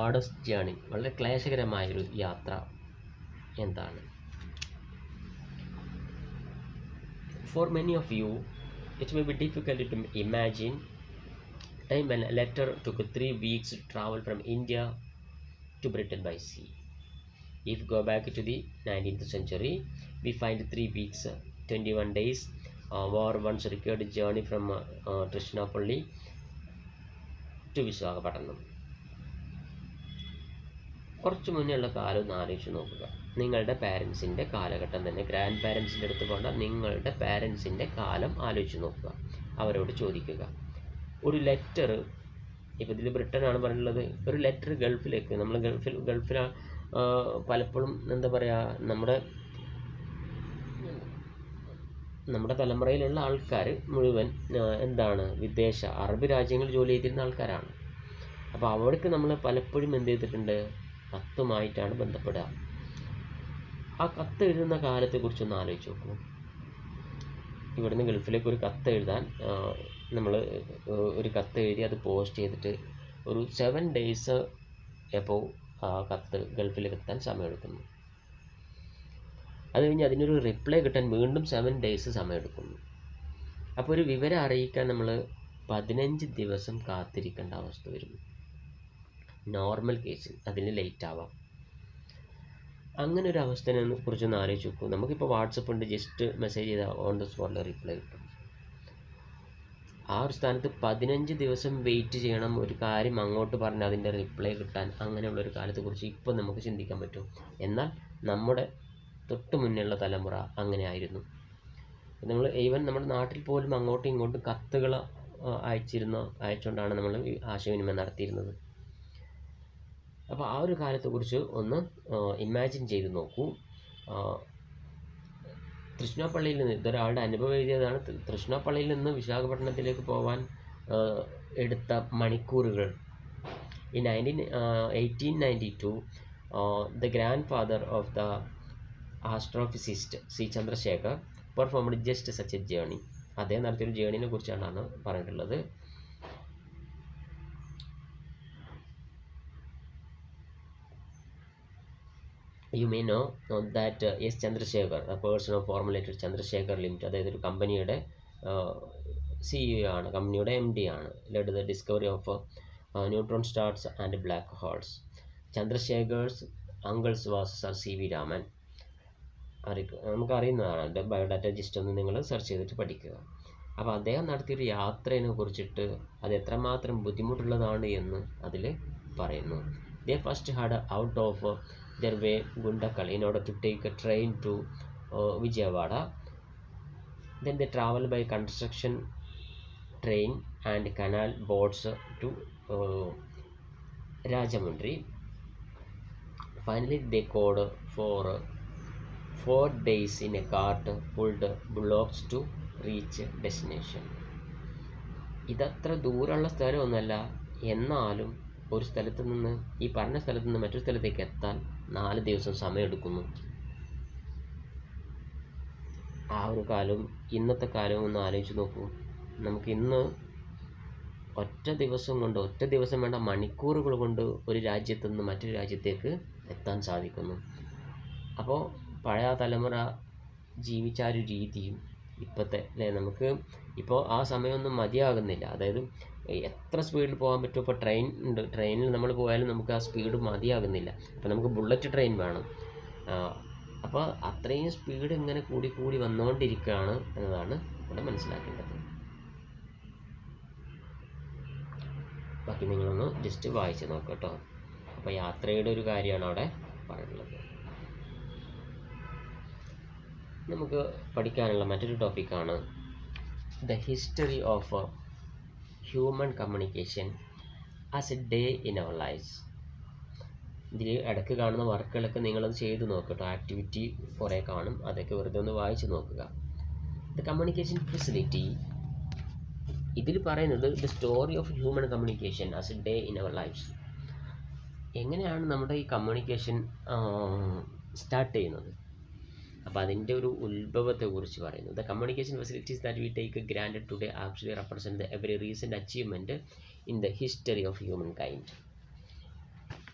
ഓഡസ് ജേണി, വളരെ ക്ലേശകരമായൊരു യാത്ര എന്താണ്? For many of you, it may be difficult to imagine time when a letter took 3 weeks to travel from India to Britain by sea. If we go back to the 19th century, we find 3 weeks, 21 days, war once recorded journey from Trishnapalli to Visakhapatnam. കുറച്ച് മുന്നേ ഉള്ള കാലം ഒന്ന് ആലോചിച്ച് നോക്കുക. നിങ്ങളുടെ പാരൻസിൻ്റെ കാലഘട്ടം തന്നെ, ഗ്രാൻഡ് പാരൻസിൻ്റെ അടുത്ത് പോകേണ്ട, നിങ്ങളുടെ പാരൻസിൻ്റെ കാലം ആലോചിച്ച് നോക്കുക. അവരോട് ചോദിക്കുക, ഒരു ലെറ്റർ, ഇപ്പോൾ ഇതിൽ ബ്രിട്ടനാണ് പറഞ്ഞിട്ടുള്ളത്, ഒരു ലെറ്റർ ഗൾഫിലേക്ക്, നമ്മൾ ഗൾഫിൽ പലപ്പോഴും എന്താ പറയുക, നമ്മുടെ തലമുറയിലുള്ള ആൾക്കാർ മുഴുവൻ എന്താണ്, വിദേശ അറബ് രാജ്യങ്ങളിൽ ജോലി ചെയ്തിരുന്ന ആൾക്കാരാണ്. അപ്പോൾ അവർക്ക് നമ്മൾ പലപ്പോഴും എന്ത് ചെയ്തിട്ടുണ്ട്, കത്തുമായിട്ടാണ് ബന്ധപ്പെടുക. ആ കത്ത് എഴുതുന്ന കാലത്തെക്കുറിച്ചൊന്ന് ആലോചിച്ച് നോക്കൂ. ഇവിടുന്ന് ഗൾഫിലേക്ക് ഒരു കത്ത് എഴുതാൻ നമ്മൾ ഒരു കത്ത് എഴുതി അത് പോസ്റ്റ് ചെയ്തിട്ട് ഒരു 7 days എപ്പോൾ ആ കത്ത് ഗൾഫിലേക്ക് എത്താൻ സമയമെടുക്കുന്നു. അത് കഴിഞ്ഞ് അതിനൊരു റിപ്ലൈ കിട്ടാൻ വീണ്ടും 7 days സമയമെടുക്കുന്നു. അപ്പോൾ ഒരു വിവരം അറിയിക്കാൻ നമ്മൾ 15 ദിവസം കാത്തിരിക്കേണ്ട അവസ്ഥ വരുന്നു. നോർമൽ കേസിൽ അതിന് ലേറ്റ് ആവാം. അങ്ങനെ ഒരു അവസ്ഥയെ കുറിച്ചൊന്ന് ആലോചിച്ച് നോക്കൂ. നമുക്കിപ്പോൾ വാട്സപ്പ് ഉണ്ട്, ജസ്റ്റ് മെസ്സേജ് ചെയ്താൽ ഓൺ ദ സ്പോട്ടിൽ റിപ്ലൈ കിട്ടും. ആ ഒരു സ്ഥാനത്ത് 15 ദിവസം വെയിറ്റ് ചെയ്യണം ഒരു കാര്യം അങ്ങോട്ട് പറഞ്ഞ് അതിൻ്റെ റിപ്ലൈ കിട്ടാൻ. അങ്ങനെയുള്ളൊരു കാലത്തെക്കുറിച്ച് ഇപ്പോൾ നമുക്ക് ചിന്തിക്കാൻ പറ്റും. എന്നാൽ നമ്മുടെ തൊട്ട് മുന്നേയുള്ള തലമുറ അങ്ങനെ ആയിരുന്നു. നമ്മൾ ഈവൻ നമ്മുടെ നാട്ടിൽ പോലും അങ്ങോട്ടും ഇങ്ങോട്ടും കത്തുകൾ അയച്ചുകൊണ്ടാണ് നമ്മൾ ആശയവിനിമയം നടത്തിയിരുന്നത്. അപ്പോൾ ആ ഒരു കാലത്തെക്കുറിച്ച് ഒന്ന് ഇമാജിൻ ചെയ്ത് നോക്കൂ. തൃശ്ശൂർപ്പള്ളിയിൽ നിന്ന്, ഇതൊരാളുടെ അനുഭവം എഴുതിയതാണ്, തൃശ്ശൂർപ്പള്ളിയിൽ നിന്ന് വിശാഖപട്ടണത്തിലേക്ക് പോകാൻ എടുത്ത മണിക്കൂറുകൾ. In 1892, the grandfather of the astrophysicist C. Chandrasekhar performed just such a journey. അദ്ദേഹം നടത്തിയൊരു ജേണിനെ കുറിച്ചാണ് പറഞ്ഞിട്ടുള്ളത്. You may know that S. Chandrasekhar, a person of formulated Chandrasekhar Limited, അതായത് ഒരു കമ്പനിയുടെ CEO ആണ്, കമ്പനിയുടെ MD ആണ്, led the discovery of neutron stars and black holes. Chandrasekhar's uncles was Sir C.V. Raman. നമുക്കറിയുന്നതാണ്, എൻ്റെ ബയോഡാറ്റ ജസ്റ്റ് ഒന്ന് നിങ്ങൾ search ചെയ്തിട്ട് പഠിക്കുക. അപ്പോൾ അദ്ദേഹം നടത്തിയൊരു യാത്രയെ കുറിച്ചിട്ട് അത് എത്രമാത്രം ബുദ്ധിമുട്ടുള്ളതാണ് എന്ന് അതിൽ പറയുന്നു. They first had out of their way Gundakal in order to take a train to Vijayawada. Then they travel by construction train and canal boats to Rajamundry. Finally they called for 4 days in a cart pulled bullocks to reach destination. ഇതത്ര ദൂരമുള്ള സ്ഥലമൊന്നുമല്ല, എന്നാലും ഒരു സ്ഥലത്ത് നിന്ന്, ഈ പറഞ്ഞ സ്ഥലത്ത് നിന്ന് മറ്റൊരു സ്ഥലത്തേക്ക് എത്താൻ 4 ദിവസം സമയമെടുക്കുന്നു. ആ ഒരു കാലവും ഇന്നത്തെ കാലവും ഒന്ന് ആലോചിച്ച് നോക്കൂ. നമുക്കിന്ന് ഒറ്റ ദിവസം വേണ്ട, മണിക്കൂറുകൾ കൊണ്ട് ഒരു രാജ്യത്തു നിന്ന് മറ്റൊരു രാജ്യത്തേക്ക് എത്താൻ സാധിക്കുന്നു. അപ്പോൾ പഴയ തലമുറ ജീവിച്ച ആ ഒരു രീതിയും ഇപ്പോഴത്തെ അല്ലേ, നമുക്ക് ഇപ്പോൾ ആ സമയമൊന്നും മതിയാകുന്നില്ല. അതായത് എത്ര സ്പീഡിൽ പോകാൻ പറ്റും. ഇപ്പോൾ ട്രെയിൻ ഉണ്ട്, ട്രെയിനിൽ നമ്മൾ പോയാലും നമുക്ക് ആ സ്പീഡ് മതിയാകുന്നില്ല. അപ്പോൾ നമുക്ക് ബുള്ളറ്റ് ട്രെയിൻ വേണം. അപ്പോൾ അത്രയും സ്പീഡ് ഇങ്ങനെ കൂടി വന്നുകൊണ്ടിരിക്കുകയാണ് എന്നതാണ് ഇവിടെ മനസ്സിലാക്കേണ്ടത്. ബാക്കി നിങ്ങളൊന്ന് ജസ്റ്റ് വായിച്ച് നോക്കുക കേട്ടോ. അപ്പോൾ യാത്രയുടെ ഒരു കാര്യമാണ് അവിടെ പറയുന്നത്. നമുക്ക് പഠിക്കാനുള്ള മറ്റൊരു ടോപ്പിക്കാണ് the history of human communication as a day in our lifes. ഇതിൽ ഇടയ്ക്ക് കാണുന്ന വർക്കുകളൊക്കെ നിങ്ങളത് ചെയ്ത് നോക്കട്ടോ. ആക്ടിവിറ്റി കുറേ കാണും, അതൊക്കെ വെറുതെ ഒന്ന് വായിച്ച് നോക്കുക. ദ കമ്മ്യൂണിക്കേഷൻ ഫെസിലിറ്റി, ഇതിൽ പറയുന്നത് the story of human communication as a day in our lifes. എങ്ങനെയാണ് നമ്മുടെ ഈ കമ്മ്യൂണിക്കേഷൻ സ്റ്റാർട്ട് ചെയ്യുന്നത്, അപ്പോൾ അതിൻ്റെ ഒരു ഉത്ഭവത്തെക്കുറിച്ച് പറയുന്നു. The communication facilities that we take granted today actually represent the every recent achievement in the history of human kind.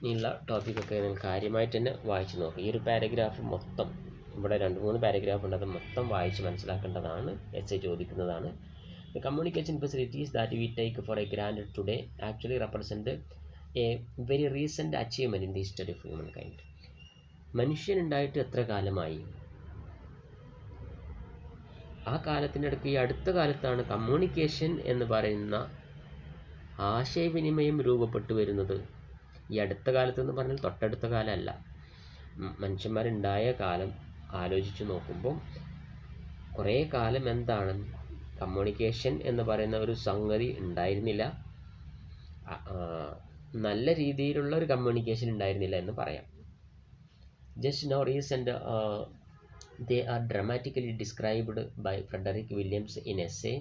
ഇനിയുള്ള ടോപ്പിക്കൊക്കെ നിങ്ങൾ കാര്യമായിട്ട് തന്നെ വായിച്ച് നോക്കുക. ഈ ഒരു പാരഗ്രാഫ് മൊത്തം, ഇവിടെ 2-3 പാരഗ്രാഫ് ഉണ്ട്, അത് മൊത്തം വായിച്ച് മനസ്സിലാക്കേണ്ടതാണ്. എസ്സേ ചോദിക്കുന്നതാണ്. The communication facilities that we take for a granted today actually represent a very recent achievement in the history of human kind. മനുഷ്യനുണ്ടായിട്ട് എത്ര കാലമായി? ആ കാലത്തിനിടയ്ക്ക് ഈ അടുത്ത കാലത്താണ് കമ്മ്യൂണിക്കേഷൻ എന്ന് പറയുന്ന ആശയവിനിമയം രൂപപ്പെട്ടു വരുന്നത്. ഈ അടുത്ത കാലത്തെന്ന് പറഞ്ഞാൽ തൊട്ടടുത്ത കാലമല്ല, മനുഷ്യന്മാരുണ്ടായ കാലം ആലോചിച്ച് നോക്കുമ്പോൾ കുറേ കാലം എന്താണ് കമ്മ്യൂണിക്കേഷൻ എന്ന് പറയുന്ന ഒരു സംഗതി ഉണ്ടായിരുന്നില്ല. നല്ല രീതിയിലുള്ള ഒരു കമ്മ്യൂണിക്കേഷൻ ഉണ്ടായിരുന്നില്ല എന്ന് പറയാം. Just now recent they are dramatically described by Frederick Williams in essay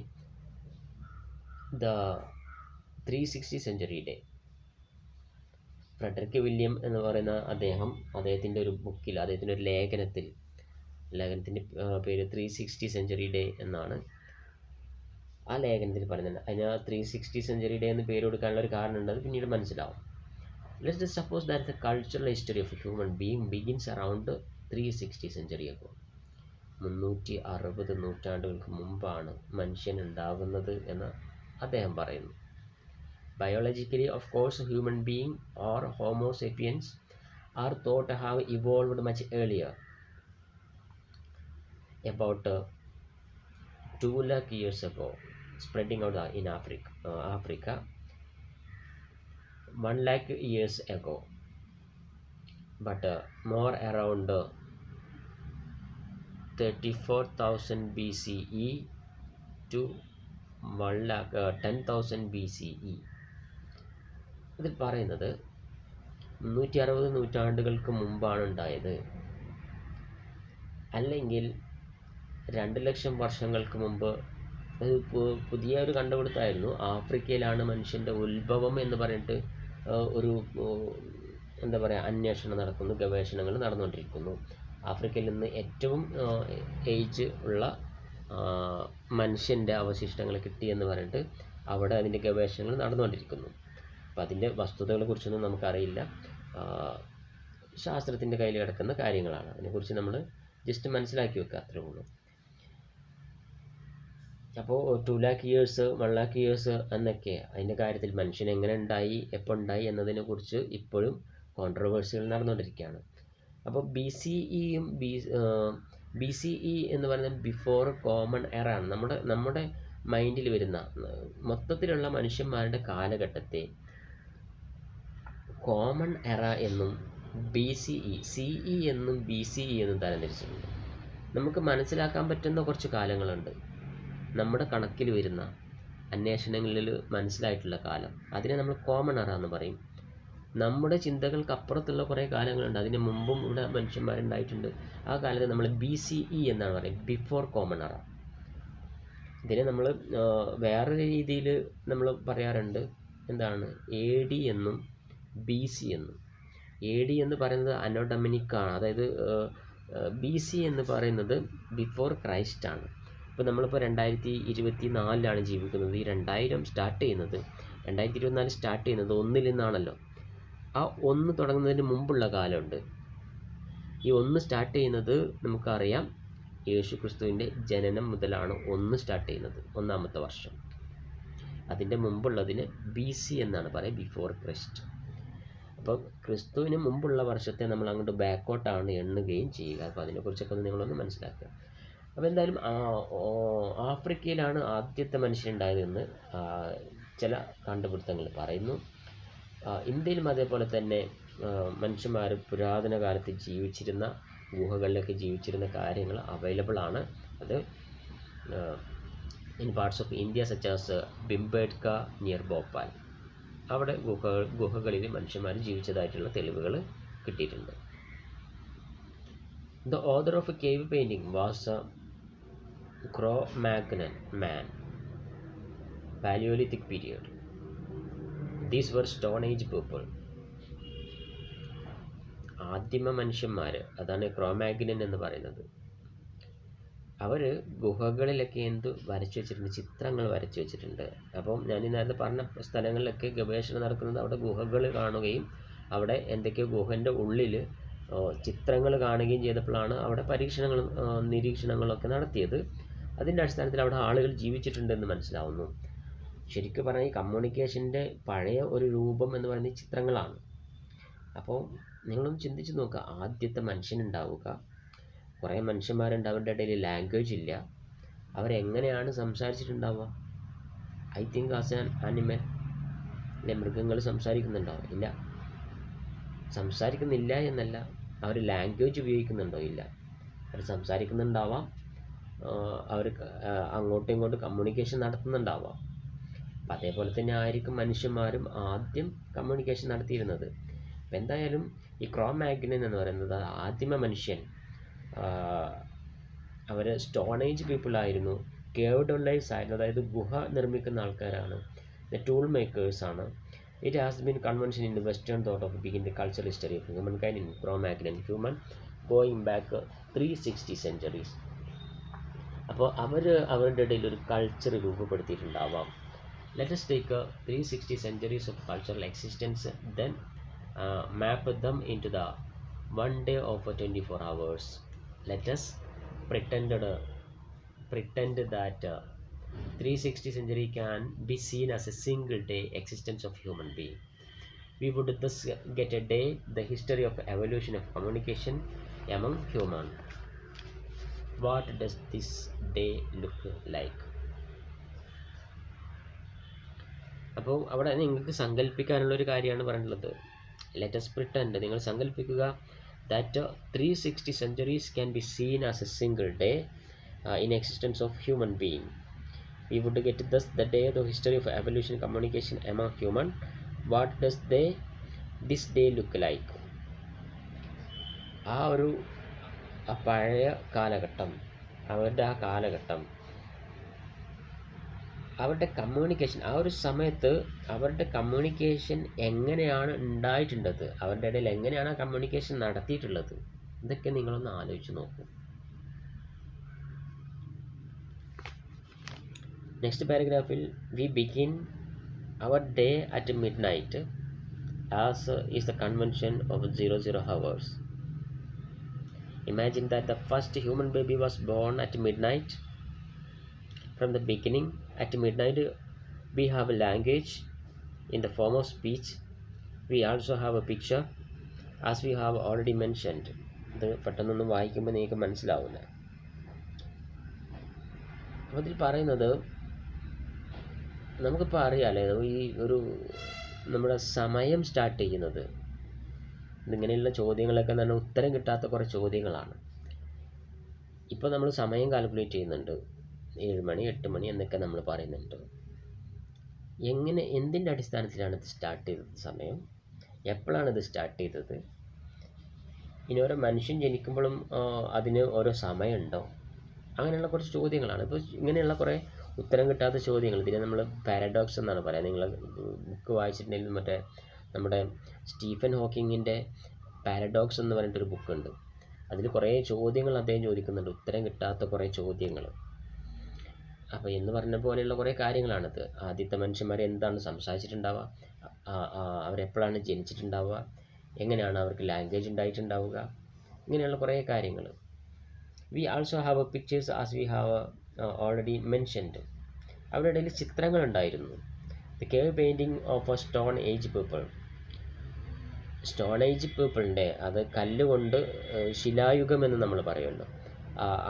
The 360 Century Day. Frederick William എന്ന് പറയുന്ന അദ്ദേഹത്തിൻ്റെ ഒരു ബുക്കിൽ, അദ്ദേഹത്തിൻ്റെ ഒരു ലേഖനത്തിൻ്റെ പേര് 360 Century Day എന്നാണ്. ആ ലേഖനത്തിൽ പറയുന്നുണ്ട്. അതിന് 360 Century Day എന്ന് പേര് കൊടുക്കാനുള്ള ഒരു കാരണമുണ്ട്, അത് പിന്നീട് മനസ്സിലാവും. Let's just suppose that the cultural history of a human being begins around 360 century ago. 360 നൂറ്റാണ്ടുകൾക്ക് മുമ്പാണ് മനുഷ്യൻ ഉണ്ടാകുന്നത് എന്ന് അദ്ദേഹം പറയുന്നു. Biologically of course human being or homo sapiens are thought to have evolved much earlier, about 2 lakh years ago, spreading out in Africa 1 lakh years ago, but more around 34,000 BCE to 10,000 BCE. ഇതിൽ പറയുന്നത് 360 നൂറ്റാണ്ടുകൾക്ക് മുമ്പാണ് ഉണ്ടായത്, അല്ലെങ്കിൽ 2 ലക്ഷം വർഷങ്ങൾക്ക് മുമ്പ്. അത് പുതിയ ഒരു കണ്ടുപിടുത്തമായിരുന്നു. ആഫ്രിക്കയിലാണ് മനുഷ്യൻ്റെ ഉത്ഭവം എന്ന് പറഞ്ഞിട്ട് ഒരു എന്താ പറയുക അന്വേഷണം നടക്കുന്നു, ഗവേഷണങ്ങൾ നടന്നുകൊണ്ടിരിക്കുന്നു. ആഫ്രിക്കയിൽ നിന്ന് ഏറ്റവും ഏജ് ഉള്ള മനുഷ്യൻ്റെ അവശിഷ്ടങ്ങൾ കിട്ടിയെന്ന് പറഞ്ഞിട്ട് അവിടെ അതിൻ്റെ ഗവേഷണങ്ങൾ നടന്നുകൊണ്ടിരിക്കുന്നു. അപ്പോൾ അതിൻ്റെ വസ്തുതകളെക്കുറിച്ചൊന്നും നമുക്കറിയില്ല, ശാസ്ത്രത്തിൻ്റെ കയ്യിൽ കിടക്കുന്ന കാര്യങ്ങളാണ്. അതിനെക്കുറിച്ച് നമ്മൾ ജസ്റ്റ് മനസ്സിലാക്കി വെക്കുക, അത്രേ ഉള്ളൂ. അപ്പോൾ 2 lakh years 1 lakh years എന്നൊക്കെ അതിൻ്റെ കാര്യത്തിൽ മനുഷ്യൻ എങ്ങനെ ഉണ്ടായി, എപ്പോൾ ഉണ്ടായി എന്നതിനെക്കുറിച്ച് ഇപ്പോഴും കോൺട്രവേഴ്സികൾ നടന്നുകൊണ്ടിരിക്കുകയാണ്. അപ്പോൾ ബി സി ഇ എന്ന് പറയുന്നത് ബിഫോർ കോമൺ എറ ആണ്. നമ്മുടെ മൈൻഡിൽ വരുന്ന മൊത്തത്തിലുള്ള മനുഷ്യന്മാരുടെ കാലഘട്ടത്തെ കോമൺ എറ എന്നും CE എന്നും BCE എന്നും തരംതിരിച്ചിട്ടുണ്ട്. നമുക്ക് മനസ്സിലാക്കാൻ പറ്റുന്ന കുറച്ച് കാലങ്ങളുണ്ട്, നമ്മുടെ കണക്കിൽ വരുന്ന അന്വേഷണങ്ങളിൽ മനസ്സിലായിട്ടുള്ള കാലം, അതിനെ നമ്മൾ കോമൺ എറ എന്ന് പറയും. നമ്മുടെ ചിന്തകൾക്ക് അപ്പുറത്തുള്ള കുറേ കാലങ്ങളുണ്ട്, അതിന് മുമ്പും ഇവിടെ മനുഷ്യന്മാരുണ്ടായിട്ടുണ്ട്. ആ കാലത്ത് നമ്മൾ BCE എന്നാണ് പറയുക, ബിഫോർ കോമൺ എറ. ഇതിനെ നമ്മൾ വേറൊരു രീതിയിൽ നമ്മൾ പറയാറുണ്ട്, എന്താണ് AD എന്നും BC എന്നും. AD എന്ന് പറയുന്നത് അനോ ഡൊമിനിക് ആണ്, അതായത് BC എന്ന് പറയുന്നത് ബിഫോർ ക്രൈസ്റ്റ് ആണ്. ഇപ്പോൾ നമ്മളിപ്പോൾ 2024 ജീവിക്കുന്നത്. ഈ 2024 സ്റ്റാർട്ട് ചെയ്യുന്നത് 1 നിന്നാണല്ലോ. ആ 1 തുടങ്ങുന്നതിന് മുമ്പുള്ള കാലമുണ്ട്. ഈ 1 സ്റ്റാർട്ട് ചെയ്യുന്നത് നമുക്കറിയാം, യേശു ക്രിസ്തുവിൻ്റെ ജനനം മുതലാണ് 1 സ്റ്റാർട്ട് ചെയ്യുന്നത്, 1-ാമത്തെ വർഷം. അതിൻ്റെ മുമ്പുള്ളതിന് BC എന്നാണ് പറയുക, ബിഫോർ ക്രൈസ്റ്റ്. അപ്പോൾ ക്രിസ്തുവിന് മുമ്പുള്ള വർഷത്തെ നമ്മൾ അങ്ങോട്ട് ബാക്കോട്ടാണ് എണ്ണുകയും ചെയ്യുക. അപ്പോൾ അതിനെക്കുറിച്ചൊക്കെ നിങ്ങളൊന്ന് മനസ്സിലാക്കുക. അപ്പോൾ എന്തായാലും ആഫ്രിക്കയിലാണ് ആദ്യത്തെ മനുഷ്യനുണ്ടായതെന്ന് ചില കണ്ടുപിടുത്തങ്ങൾ പറയുന്നു. ഇന്ത്യയിലും അതേപോലെ തന്നെ മനുഷ്യന്മാർ പുരാതന കാലത്ത് ജീവിച്ചിരുന്ന ഗുഹകളിലൊക്കെ ജീവിച്ചിരുന്ന കാര്യങ്ങൾ അവൈലബിൾ ആണ്. അത് in parts of India such as Bhimbetka near Bhopal, അവിടെ ഗുഹകളിൽ മനുഷ്യന്മാർ ജീവിച്ചതായിട്ടുള്ള തെളിവുകൾ കിട്ടിയിട്ടുണ്ട്. The author of a cave painting was a Cro-Magnon man, Paleolithic period. These were Stone Age people. ആദിമ മനുഷ്യന്മാർ, അതാണ് ക്രോമാഗ്നൻ എന്ന് പറയുന്നത്. അവർ ഗുഹകളിലൊക്കെ വരച്ചു വെച്ചിട്ടുണ്ട്, ചിത്രങ്ങൾ വരച്ചു വെച്ചിട്ടുണ്ട്. അപ്പം ഞാൻ നേരത്തെ പറഞ്ഞ സ്ഥലങ്ങളിലൊക്കെ ഗവേഷണം നടക്കുന്നത് അവിടെ ഗുഹകൾ കാണുകയും അവിടെ എന്തൊക്കെയോ ഗുഹൻ്റെ ഉള്ളിൽ ചിത്രങ്ങൾ കാണുകയും ചെയ്തപ്പോഴാണ് അവിടെ പരീക്ഷണങ്ങളും നിരീക്ഷണങ്ങളൊക്കെ നടത്തിയത്. അതിൻ്റെ അടിസ്ഥാനത്തിൽ അവിടെ ആളുകൾ ജീവിച്ചിട്ടുണ്ടെന്ന് മനസ്സിലാവുന്നു. ശരിക്കും പറഞ്ഞാൽ ഈ കമ്മ്യൂണിക്കേഷൻ്റെ പഴയ ഒരു രൂപം എന്ന് പറയുന്നത് ചിത്രങ്ങളാണ്. അപ്പോൾ നിങ്ങളൊന്ന് ചിന്തിച്ച് നോക്കുക, ആദ്യത്തെ മനുഷ്യനുണ്ടാവുക, കുറേ മനുഷ്യന്മാരുണ്ട്, അവരുടെ ഇടയിൽ ലാംഗ്വേജ് ഇല്ല, അവരെങ്ങനെയാണ് സംസാരിച്ചിട്ടുണ്ടാവുക? I think as an animal. അല്ലെ, മൃഗങ്ങൾ സംസാരിക്കുന്നുണ്ടോ? ഇല്ല. സംസാരിക്കുന്നില്ല എന്നല്ല, അവർ ലാംഗ്വേജ് ഉപയോഗിക്കുന്നുണ്ടോ? ഇല്ല. അവർ സംസാരിക്കുന്നുണ്ടാവാം, അവർ അങ്ങോട്ടും ഇങ്ങോട്ടും കമ്മ്യൂണിക്കേഷൻ നടത്തുന്നുണ്ടാവാം. അപ്പം അതേപോലെ തന്നെ ആയിരിക്കും മനുഷ്യന്മാരും ആദ്യം കമ്മ്യൂണിക്കേഷൻ നടത്തിയിരുന്നത്. അപ്പം എന്തായാലും ഈ ക്രോമാഗ്നൻ എന്ന് പറയുന്നത് ആദിമ മനുഷ്യൻ, അവർ സ്റ്റോൺ ഏജ് പീപ്പിളായിരുന്നു, കേവ്ഡ് ലൈഫ്സ് ആയിരുന്നു, അതായത് ഗുഹ നിർമ്മിക്കുന്ന ആൾക്കാരാണ്, tool മേക്കേഴ്സാണ്. It has been convention in the Western thought of begin the cultural history of humankind in Cro-Magnon human going back 360 centuries. അപ്പോൾ അവരുടെ ഇടയിൽ ഒരു culture രൂപപ്പെടുത്തിയിട്ടുണ്ടാവാം. Let us take 360 centuries of cultural existence, then map them into the one day of 24 hours. Let us pretend that 360 century can be seen as a single day existence of human being. We would thus get a day the history of evolution of communication among human. What does this day look like? അപ്പോൾ അവിടെ നിങ്ങൾക്ക് സങ്കല്പിക്കാനുള്ളൊരു കാര്യമാണ് പറഞ്ഞിട്ടുള്ളത്. Let's pretend, നിങ്ങൾ സങ്കല്പിക്കുക, that 360 centuries can be seen as a single day in existence of human being. We would get thus the day the history of evolution communication among human. What does this day look like? ആ പഴയ കാലഘട്ടം, അവരുടെ കാലഘട്ടം, അവരുടെ communication, ആ ഒരു സമയത്ത് അവരുടെ കമ്മ്യൂണിക്കേഷൻ എങ്ങനെയാണ് ഉണ്ടായിട്ടുള്ളത്, അവരുടെ ഇടയിൽ എങ്ങനെയാണ് ആ കമ്മ്യൂണിക്കേഷൻ നടത്തിയിട്ടുള്ളത്, ഇതൊക്കെ നിങ്ങളൊന്ന് ആലോചിച്ച് നോക്കൂ. നെക്സ്റ്റ് പാരഗ്രാഫിൽ we begin our day at midnight as is the convention of 00 hours. Imagine that the first human baby was born at midnight. From the beginning, at midnight we have a language in the form of speech. We also have a picture as we have already mentioned. ഇത് പെട്ടെന്നൊന്നും വായിക്കുമ്പോൾ നിങ്ങൾക്ക് മനസ്സിലാവില്ല. അപ്പോൾ ഇതിൽ പറയുന്നത് നമുക്കിപ്പോൾ അറിയാമല്ലേ, ഈ നമ്മുടെ സമയം സ്റ്റാർട്ട് ചെയ്യുന്നത് ഇങ്ങനെയുള്ള ചോദ്യങ്ങളൊക്കെ തന്നെ ഉത്തരം കിട്ടാത്ത കുറേ ചോദ്യങ്ങളാണ്. ഇപ്പോൾ നമ്മൾ സമയം കാൽക്കുലേറ്റ് ചെയ്യുന്നുണ്ട്, 7 മണി 8 മണി എന്നൊക്കെ നമ്മൾ പറയുന്നുണ്ട്. എന്തിൻ്റെ അടിസ്ഥാനത്തിലാണ് ഇത് സ്റ്റാർട്ട് ചെയ്തത്? സമയം എപ്പോഴാണ് ഇത് സ്റ്റാർട്ട് ചെയ്തത്? ഇനി ഓരോ മനുഷ്യൻ ജനിക്കുമ്പോഴും അതിന് ഓരോ സമയമുണ്ടോ? അങ്ങനെയുള്ള കുറച്ച് ചോദ്യങ്ങളാണ്. ഇപ്പോൾ ഇങ്ങനെയുള്ള കുറേ ഉത്തരം കിട്ടാത്ത ചോദ്യങ്ങൾ, ഇതിനെ നമ്മൾ പാരഡോക്സ് എന്നാണ് പറയുക. നിങ്ങൾ ബുക്ക് വായിച്ചിട്ടുണ്ടെങ്കിൽ മറ്റേ നമ്മുടെ സ്റ്റീഫൻ ഹോക്കിങ്ങിൻ്റെ പാരഡോക്സ് എന്ന് പറഞ്ഞിട്ടൊരു ബുക്കുണ്ട്. അതിൽ കുറേ ചോദ്യങ്ങൾ അദ്ദേഹം ചോദിക്കുന്നുണ്ട്, ഉത്തരം കിട്ടാത്ത കുറേ ചോദ്യങ്ങൾ. അപ്പോൾ എന്ന് പറഞ്ഞ പോലെയുള്ള കുറേ കാര്യങ്ങളാണിത്. ആദ്യത്തെ മനുഷ്യന്മാർ എന്താണ് സംസാരിച്ചിട്ടുണ്ടാവുക, അവരെപ്പോഴാണ് ജനിച്ചിട്ടുണ്ടാവുക, എങ്ങനെയാണ് അവർക്ക് ലാംഗ്വേജ് ഉണ്ടായിട്ടുണ്ടാവുക, ഇങ്ങനെയുള്ള കുറേ കാര്യങ്ങൾ. We also have a pictures as we have already mentioned. അവരുടെ ഇടയിൽ ചിത്രങ്ങളുണ്ടായിരുന്നു. The cave painting of a stone age people. Stone age പീപ്പിളിൻ്റെ, അത് കല്ലുകൊണ്ട് ശിലായുഗം എന്ന് നമ്മൾ പറയുമല്ലോ,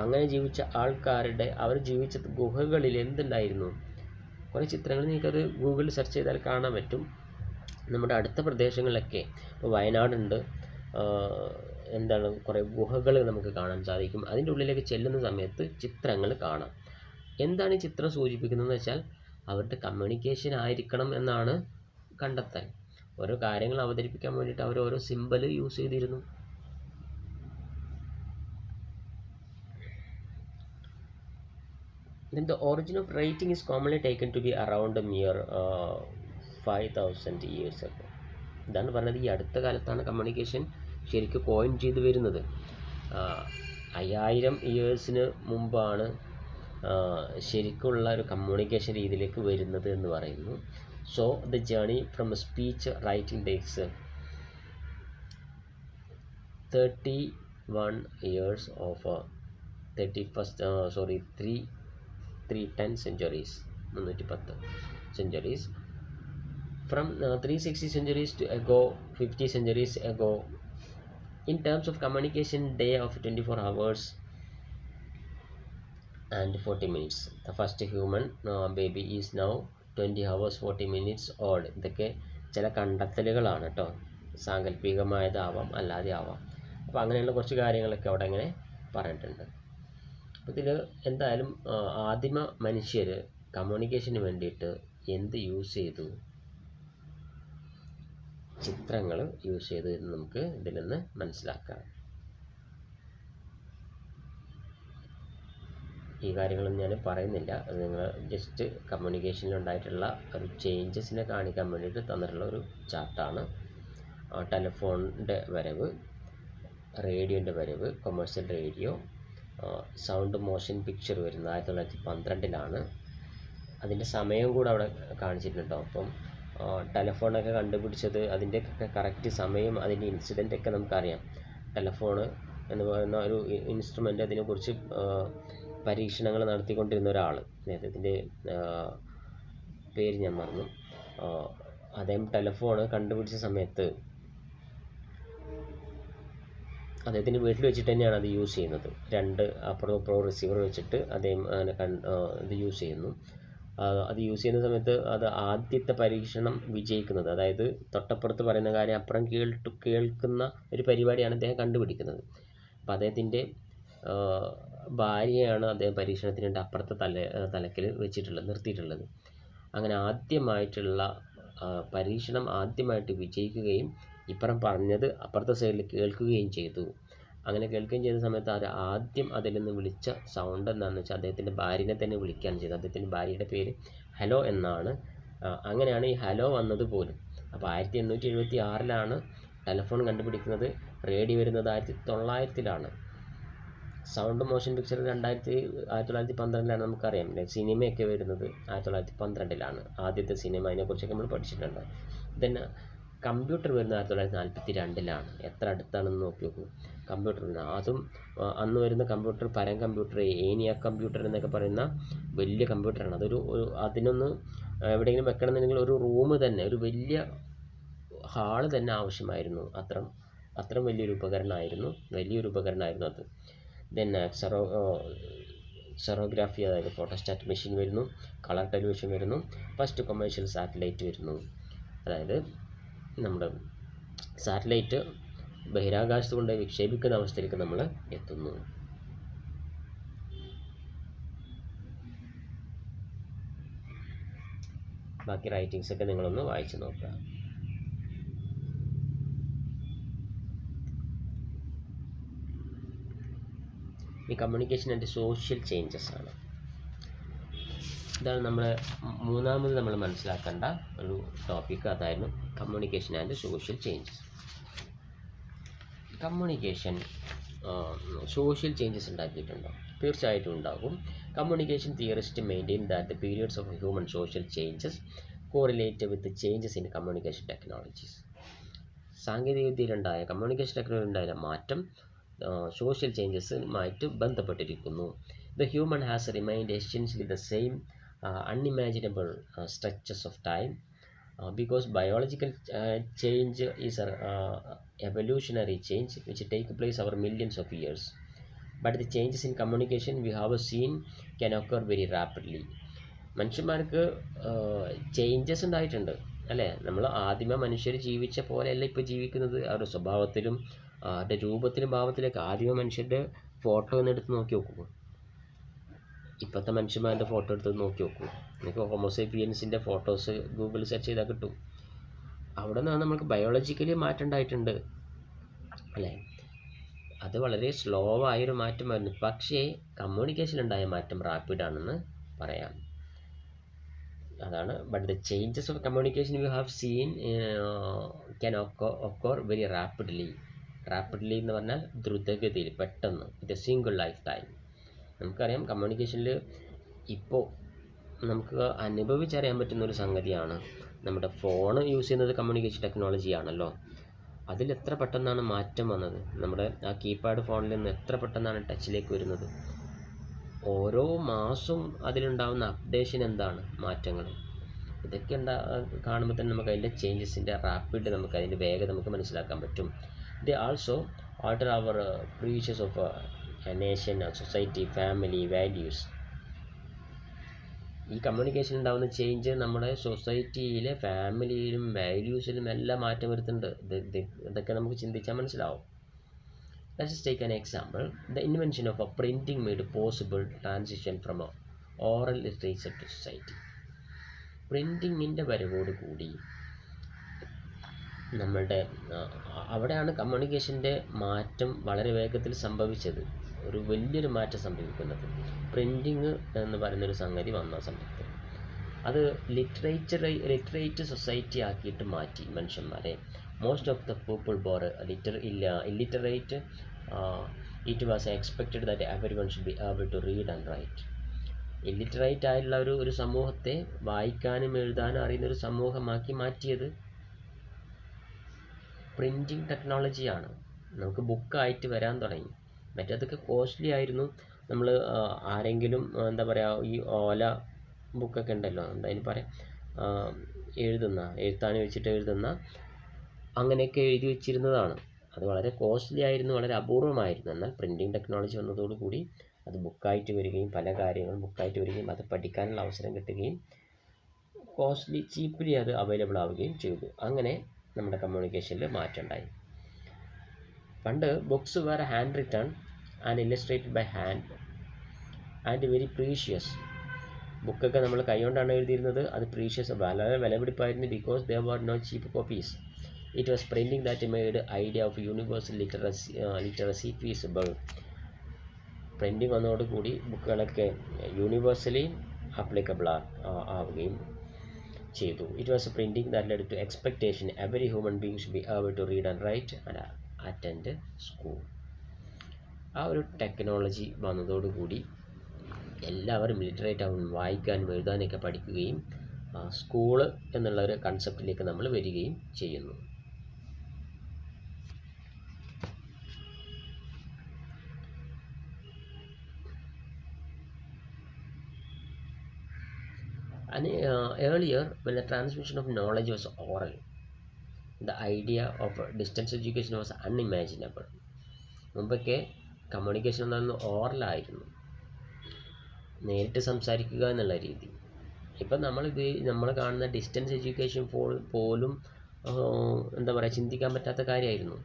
അങ്ങനെ ജീവിച്ച ആൾക്കാരുടെ അവർ ജീവിച്ച ഗുഹകളിൽ എന്തുണ്ടായിരുന്നു? കുറേ ചിത്രങ്ങൾ നിങ്ങൾക്കത് ഗൂഗിളിൽ സെർച്ച് ചെയ്താൽ കാണാൻ പറ്റും. നമ്മുടെ അടുത്ത പ്രദേശങ്ങളിലൊക്കെ ഇപ്പോൾ വയനാടുണ്ട്, എന്താണ് കുറേ ഗുഹകൾ നമുക്ക് കാണാൻ സാധിക്കും. അതിൻ്റെ ഉള്ളിലേക്ക് ചെല്ലുന്ന സമയത്ത് ചിത്രങ്ങൾ കാണാം. എന്താണ് ഈ ചിത്രം സൂചിപ്പിക്കുന്നതെന്ന് വെച്ചാൽ അവരുടെ കമ്മ്യൂണിക്കേഷൻ ആയിരിക്കണം എന്നാണ് കണ്ടെത്തൽ. ഓരോ കാര്യങ്ങൾ അവതരിപ്പിക്കാൻ വേണ്ടിയിട്ട് അവർ ഓരോ സിമ്പൽ യൂസ് ചെയ്തിരുന്നു. Then the origin of writing is commonly taken to be around a mere 5,000 years ago. ഇതാണ് പറഞ്ഞത്, ഈ അടുത്ത കാലത്താണ് കമ്മ്യൂണിക്കേഷൻ ശരിക്കും കോയിൻ ചെയ്ത് വരുന്നത്. 5000 ഇയേഴ്സിന് മുമ്പാണ് ശരിക്കുള്ള ഒരു കമ്മ്യൂണിക്കേഷൻ രീതിയിലേക്ക് വരുന്നത് എന്ന് പറയുന്നു. So the journey from speech writing takes 31 years of 310 centuries, 310 centuries. From 360 centuries to ago, 50 centuries ago, in terms of communication, day of 24 hours and 40 minutes. The first human baby is now 20 hours 40 minutes old. ഇതൊക്കെ ചില കണ്ടെത്തലുകളാണ് കേട്ടോ, സാങ്കല്പികമായതാവാം അല്ലാതെ ആവാം. അപ്പോൾ അങ്ങനെയുള്ള കുറച്ച് കാര്യങ്ങളൊക്കെ അവിടെ അങ്ങനെ പറഞ്ഞിട്ടുണ്ട്. അപ്പോൾ ഇതിൽ എന്തായാലും ആദിമ മനുഷ്യർ കമ്മ്യൂണിക്കേഷന് വേണ്ടിയിട്ട് എന്ത് യൂസ് ചെയ്തു? ചിത്രങ്ങൾ യൂസ് ചെയ്തു എന്ന് നമുക്ക് ഇതിൽ നിന്ന് മനസ്സിലാക്കാം. ഈ കാര്യങ്ങളൊന്നും ഞാൻ പറയുന്നില്ല, അത് നിങ്ങൾ ജസ്റ്റ് കമ്മ്യൂണിക്കേഷനിലുണ്ടായിട്ടുള്ള ഒരു ചേഞ്ചസിനെ കാണിക്കാൻ വേണ്ടിയിട്ട് തന്നിട്ടുള്ള ഒരു ചാർട്ടാണ്. ടെലിഫോണിൻ്റെ വരവ്, റേഡിയോൻ്റെ വരവ്, commercial radio, sound motion picture വരുന്നത് 1912 അതിൻ്റെ സമയം കൂടെ അവിടെ കാണിച്ചിട്ടുണ്ടോ. അപ്പം ടെലിഫോണൊക്കെ കണ്ടുപിടിച്ചത് അതിൻ്റെയൊക്കെ കറക്റ്റ് സമയം, അതിൻ്റെ ഇൻസിഡൻ്റൊക്കെ നമുക്കറിയാം. ടെലിഫോണ് എന്ന് പറയുന്ന ഒരു ഇൻസ്ട്രുമെൻ്റ്, അതിനെക്കുറിച്ച് പരീക്ഷണങ്ങൾ നടത്തിക്കൊണ്ടിരുന്ന ഒരാൾ, അദ്ദേഹത്തിൻ്റെ പേര് ഞാൻ മറന്നു. അദ്ദേഹം ടെലിഫോണ് കണ്ടുപിടിച്ച സമയത്ത് അദ്ദേഹത്തിൻ്റെ വീട്ടിൽ വെച്ചിട്ട് തന്നെയാണ് അത് യൂസ് ചെയ്യുന്നത്. 2 അപ്പുറം റിസീവർ വെച്ചിട്ട് അദ്ദേഹം ഇത് യൂസ് ചെയ്യുന്നു. അത് യൂസ് ചെയ്യുന്ന സമയത്ത് അത് ആദ്യത്തെ പരീക്ഷണം വിജയിക്കുന്നത്, അതായത് തൊട്ടപ്പുറത്ത് പറയുന്ന കാര്യം അപ്പുറം കേൾക്കുന്ന ഒരു പരിപാടിയാണ് അദ്ദേഹം കണ്ടുപിടിക്കുന്നത്. അപ്പോൾ അദ്ദേഹത്തിൻ്റെ ഭാര്യയാണ് അദ്ദേഹം പരീക്ഷണത്തിനുണ്ട് അപ്പുറത്തെ തലക്കിൽ നിർത്തിയിട്ടുള്ളത്. അങ്ങനെ ആദ്യമായിട്ടുള്ള പരീക്ഷണം ആദ്യമായിട്ട് വിജയിക്കുകയും ഇപ്പുറം പറഞ്ഞത് അപ്പുറത്തെ സൈഡിൽ കേൾക്കുകയും ചെയ്തു. അങ്ങനെ കേൾക്കുകയും ചെയ്ത സമയത്ത് അത് ആദ്യം അതിൽ നിന്ന് വിളിച്ച സൗണ്ട് എന്താണെന്ന് വെച്ചാൽ അദ്ദേഹത്തിൻ്റെ ഭാര്യനെ തന്നെ വിളിക്കുകയാണ് ചെയ്തത്. അദ്ദേഹത്തിൻ്റെ ഭാര്യയുടെ പേര് ഹലോ എന്നാണ്. അങ്ങനെയാണ് ഈ ഹലോ വന്നത് പോലും. അപ്പോൾ 1876 ടെലിഫോൺ കണ്ടുപിടിക്കുന്നത്. റേഡിയോ വരുന്നത് 1900 സൗണ്ട് മോഷൻ പിക്ചർ 1912 നമുക്കറിയാം. സിനിമയൊക്കെ വരുന്നത് 1912 ആദ്യത്തെ സിനിമ, അതിനെക്കുറിച്ചൊക്കെ നമ്മൾ പഠിച്ചിട്ടുണ്ട്. പിന്നെ കമ്പ്യൂട്ടർ വരുന്നത് 1942 എത്ര അടുത്താണെന്ന് നോക്കി നോക്കൂ. കമ്പ്യൂട്ടർ അതും അന്ന് വരുന്ന കമ്പ്യൂട്ടർ പരം കമ്പ്യൂട്ടർ, ഏനിയാക് കമ്പ്യൂട്ടർ എന്നൊക്കെ പറയുന്ന വലിയ കമ്പ്യൂട്ടറാണ്. അതിനൊന്ന് എവിടെയെങ്കിലും വെക്കണമെന്നുണ്ടെങ്കിൽ ഒരു റൂം തന്നെ, ഒരു വലിയ ഹാള് തന്നെ ആവശ്യമായിരുന്നു. അത്ര വലിയൊരു ഉപകരണമായിരുന്നു അത്. ദെൻ സെറോഗ്രാഫി, അതായത് ഫോട്ടോസ്റ്റാറ്റ് മെഷീൻ വരുന്നു. കളർ ടെലിവിഷൻ വരുന്നു. ഫസ്റ്റ് കൊമേഴ്ഷ്യൽ സാറ്റലൈറ്റ് വരുന്നു. അതായത് നമ്മുടെ സാറ്റലൈറ്റ് ബഹിരാകാശത്ത് കൊണ്ട് വിക്ഷേപിക്കുന്ന അവസ്ഥയിലേക്ക് നമ്മൾ എത്തുന്നു. ബാക്കി റൈറ്റിങ്സ് ഒക്കെ നിങ്ങളൊന്ന് വായിച്ചു നോക്കുക. ഈ കമ്മ്യൂണിക്കേഷൻ ആൻഡ് സോഷ്യൽ ചേഞ്ചസ് ആണ്. ഇതാണ് മൂന്നാമത് നമ്മൾ മനസ്സിലാക്കേണ്ട ഒരു ടോപ്പിക്ക്, അതായിരുന്നു communication and social changes. Communication social changes ഉണ്ടാക്കിയിട്ടുണ്ടോ? തീർച്ചയായിട്ടും ഉണ്ടാകും. Communication theorist maintain that the periods of human social changes correlate with changes in communication technologies. സാങ്കേതികവിദ്യയിലുണ്ടായ കമ്മ്യൂണിക്കേഷൻ ടെക്നോളജിയിലുണ്ടായ മാറ്റം സോഷ്യൽ ചേഞ്ചസുമായിട്ട് ബന്ധപ്പെട്ടിരിക്കുന്നു. The human has remained essentially the same unimaginable stretches of time because biological change is evolutionary change which take place over millions of years, but the changes in communication we have seen can occur very rapidly. മനുഷ്യന്മാർക്ക് changes ഉണ്ടായിട്ടുണ്ട് അല്ലേ. നമ്മൾ ആദ്യമേ മനുഷ്യർ ജീവിച്ച പോലെയല്ല ഇപ്പോൾ ജീവിക്കുന്നത്. അവരുടെ സ്വഭാവത്തിലും അവരുടെ രൂപത്തിലും ഭാവത്തിലൊക്കെ. ആദ്യമേ മനുഷ്യരുടെ ഫോട്ടോ ഒന്ന് എടുത്ത് നോക്കി നോക്കൂ, ഇപ്പോഴത്തെ മനുഷ്യന്മാരുടെ ഫോട്ടോ എടുത്ത് നോക്കി നോക്കൂ. നിങ്ങൾക്ക് ഹോമോസേപ്പിയൻസിൻ്റെ ഫോട്ടോസ് ഗൂഗിളിൽ സെർച്ച് ചെയ്താൽ കിട്ടും. അവിടെ നിന്നാണ് നമുക്ക് ബയോളജിക്കലി മാറ്റം ഉണ്ടായിട്ടുണ്ട് അല്ലേ. അത് വളരെ സ്ലോ ആയൊരു മാറ്റമായിരുന്നു. പക്ഷേ കമ്മ്യൂണിക്കേഷൻ ഉണ്ടായ മാറ്റം റാപ്പിഡാണെന്ന് പറയാം. അതാണ്. But the changes of communication you have seen can occur very rapidly എന്ന് പറഞ്ഞാൽ ദ്രുതഗതിയിൽ, പെട്ടെന്ന്, with a single life time. നമുക്കറിയാം കമ്മ്യൂണിക്കേഷനിൽ ഇപ്പോൾ നമുക്ക് അനുഭവിച്ചറിയാൻ പറ്റുന്ന ഒരു സംഗതിയാണ്, നമ്മുടെ ഫോൺ യൂസ് ചെയ്യുന്നത് കമ്മ്യൂണിക്കേഷൻ ടെക്നോളജി ആണല്ലോ. അതിലെത്ര പെട്ടെന്നാണ് മാറ്റം വന്നത്. നമ്മുടെ ആ കീപാഡ് ഫോണിൽ നിന്ന് എത്ര പെട്ടെന്നാണ് ടച്ചിലേക്ക് വരുന്നത്. ഓരോ മാസവും അതിലുണ്ടാകുന്ന അപ്ഡേഷൻ എന്താണ്, മാറ്റങ്ങൾ. ഇതൊക്കെ കാണുമ്പോൾ തന്നെ നമുക്ക് അതിൻ്റെ ചേഞ്ചസിൻ്റെ റാപ്പിഡ്, നമുക്ക് അതിൻ്റെ വേഗത നമുക്ക് മനസ്സിലാക്കാൻ പറ്റും. They also alter our precious of nation, society, family, values. ഈ കമ്മ്യൂണിക്കേഷൻ ഉണ്ടാകുന്ന ചേഞ്ച് നമ്മുടെ സൊസൈറ്റിയിലെ ഫാമിലിയിലും വാല്യൂസിലും എല്ലാം മാറ്റം വരുത്തുന്നുണ്ട്. ഇതൊക്കെ നമുക്ക് ചിന്തിച്ചാൽ മനസ്സിലാവും. Let's take an example. The invention of a printing made possible transition from a oral literature to society. പ്രിൻറ്റിങ്ങിൻ്റെ വരവോട് കൂടി നമ്മളുടെ അവിടെയാണ് കമ്മ്യൂണിക്കേഷൻ്റെ മാറ്റം വളരെ വേഗത്തിൽ സംഭവിച്ചത്. ഒരു വലിയൊരു മാറ്റം സംഭവിക്കുന്നത് പ്രിൻറ്റിങ് എന്ന് പറയുന്നൊരു സംഗതി വന്ന സമയത്ത്. അത് ലിറ്ററേറ്റ് സൊസൈറ്റി ആക്കിയിട്ട് മാറ്റി മനുഷ്യന്മാരെ. Most of the people were illiterate. It was expected that everyone should be able to read and write. Illiterate ആയിട്ടുള്ള ഒരു സമൂഹത്തെ വായിക്കാനും എഴുതാനും അറിയുന്നൊരു സമൂഹമാക്കി മാറ്റിയത് പ്രിൻറ്റിങ് ടെക്നോളജിയാണ്. നമുക്ക് ബുക്കായിട്ട് വരാൻ തുടങ്ങി. മറ്റേതൊക്കെ കോസ്റ്റ്ലി ആയിരുന്നു. നമ്മൾ ആരെങ്കിലും എന്താ പറയുക, ഈ ഓല ബുക്കൊക്കെ ഉണ്ടല്ലോ, എന്തായാലും പറയാം, എഴുത്താണി വെച്ചിട്ട് എഴുതുന്ന, അങ്ങനെയൊക്കെ എഴുതി വെച്ചിരുന്നതാണ്. അത് വളരെ കോസ്റ്റ്ലി ആയിരുന്നു, വളരെ അപൂർവമായിരുന്നു. എന്നാൽ പ്രിൻറ്റിങ് ടെക്നോളജി വന്നതോടുകൂടി അത് ബുക്കായിട്ട് വരികയും പല കാര്യങ്ങളും ബുക്കായിട്ട് വരികയും അത് പഠിക്കാനുള്ള അവസരം കിട്ടുകയും ചീപ്ലി അത് അവൈലബിൾ ആവുകയും ചെയ്തു. അങ്ങനെ നമ്മുടെ കമ്മ്യൂണിക്കേഷനിൽ മാറ്റം ഉണ്ടായി. പണ്ട് books were hand written and illustrated by hand and very precious. ബുക്കൊക്കെ നമ്മൾ കൈകൊണ്ടാണ് എഴുതിയിരുന്നത്. അത് പ്രീഷ്യസ്, വളരെ വിലപിടിപ്പായിരുന്നു. Because there were no cheap copies. It was printing that made idea of universal literacy feasible. Printing വന്നതോടുകൂടി ബുക്കുകളൊക്കെ യൂണിവേഴ്സലി അപ്ലിക്കബിൾ ആവുകയും ചെയ്തു. It was a printing that led to expectation every human being should be able to read and write and attend school. ആ ഒരു technology വന്നതോടുകൂടി എല്ലാവരും literate ആവും, വായിക്കാനും എഴുതാനൊക്കെ പഠിക്കുകയും സ്കൂള് എന്നുള്ള ഒരു കൺസെപ്റ്റിലേക്ക് നമ്മൾ വരികയും ചെയ്യുന്നു. And earlier, when the transmission of knowledge was oral, the idea of distance education was unimaginable. മുമ്പൊക്കെ കമ്മ്യൂണിക്കേഷൻ എന്ന് ഓറലായിരുന്നു, നേരിട്ട് സംസാരിക്കുക എന്നുള്ള രീതി. ഇപ്പം നമ്മൾ കാണുന്ന ഡിസ്റ്റൻസ് എഡ്യൂക്കേഷൻ പോലും എന്താ പറയുക, ചിന്തിക്കാൻ പറ്റാത്ത കാര്യമായിരുന്നു.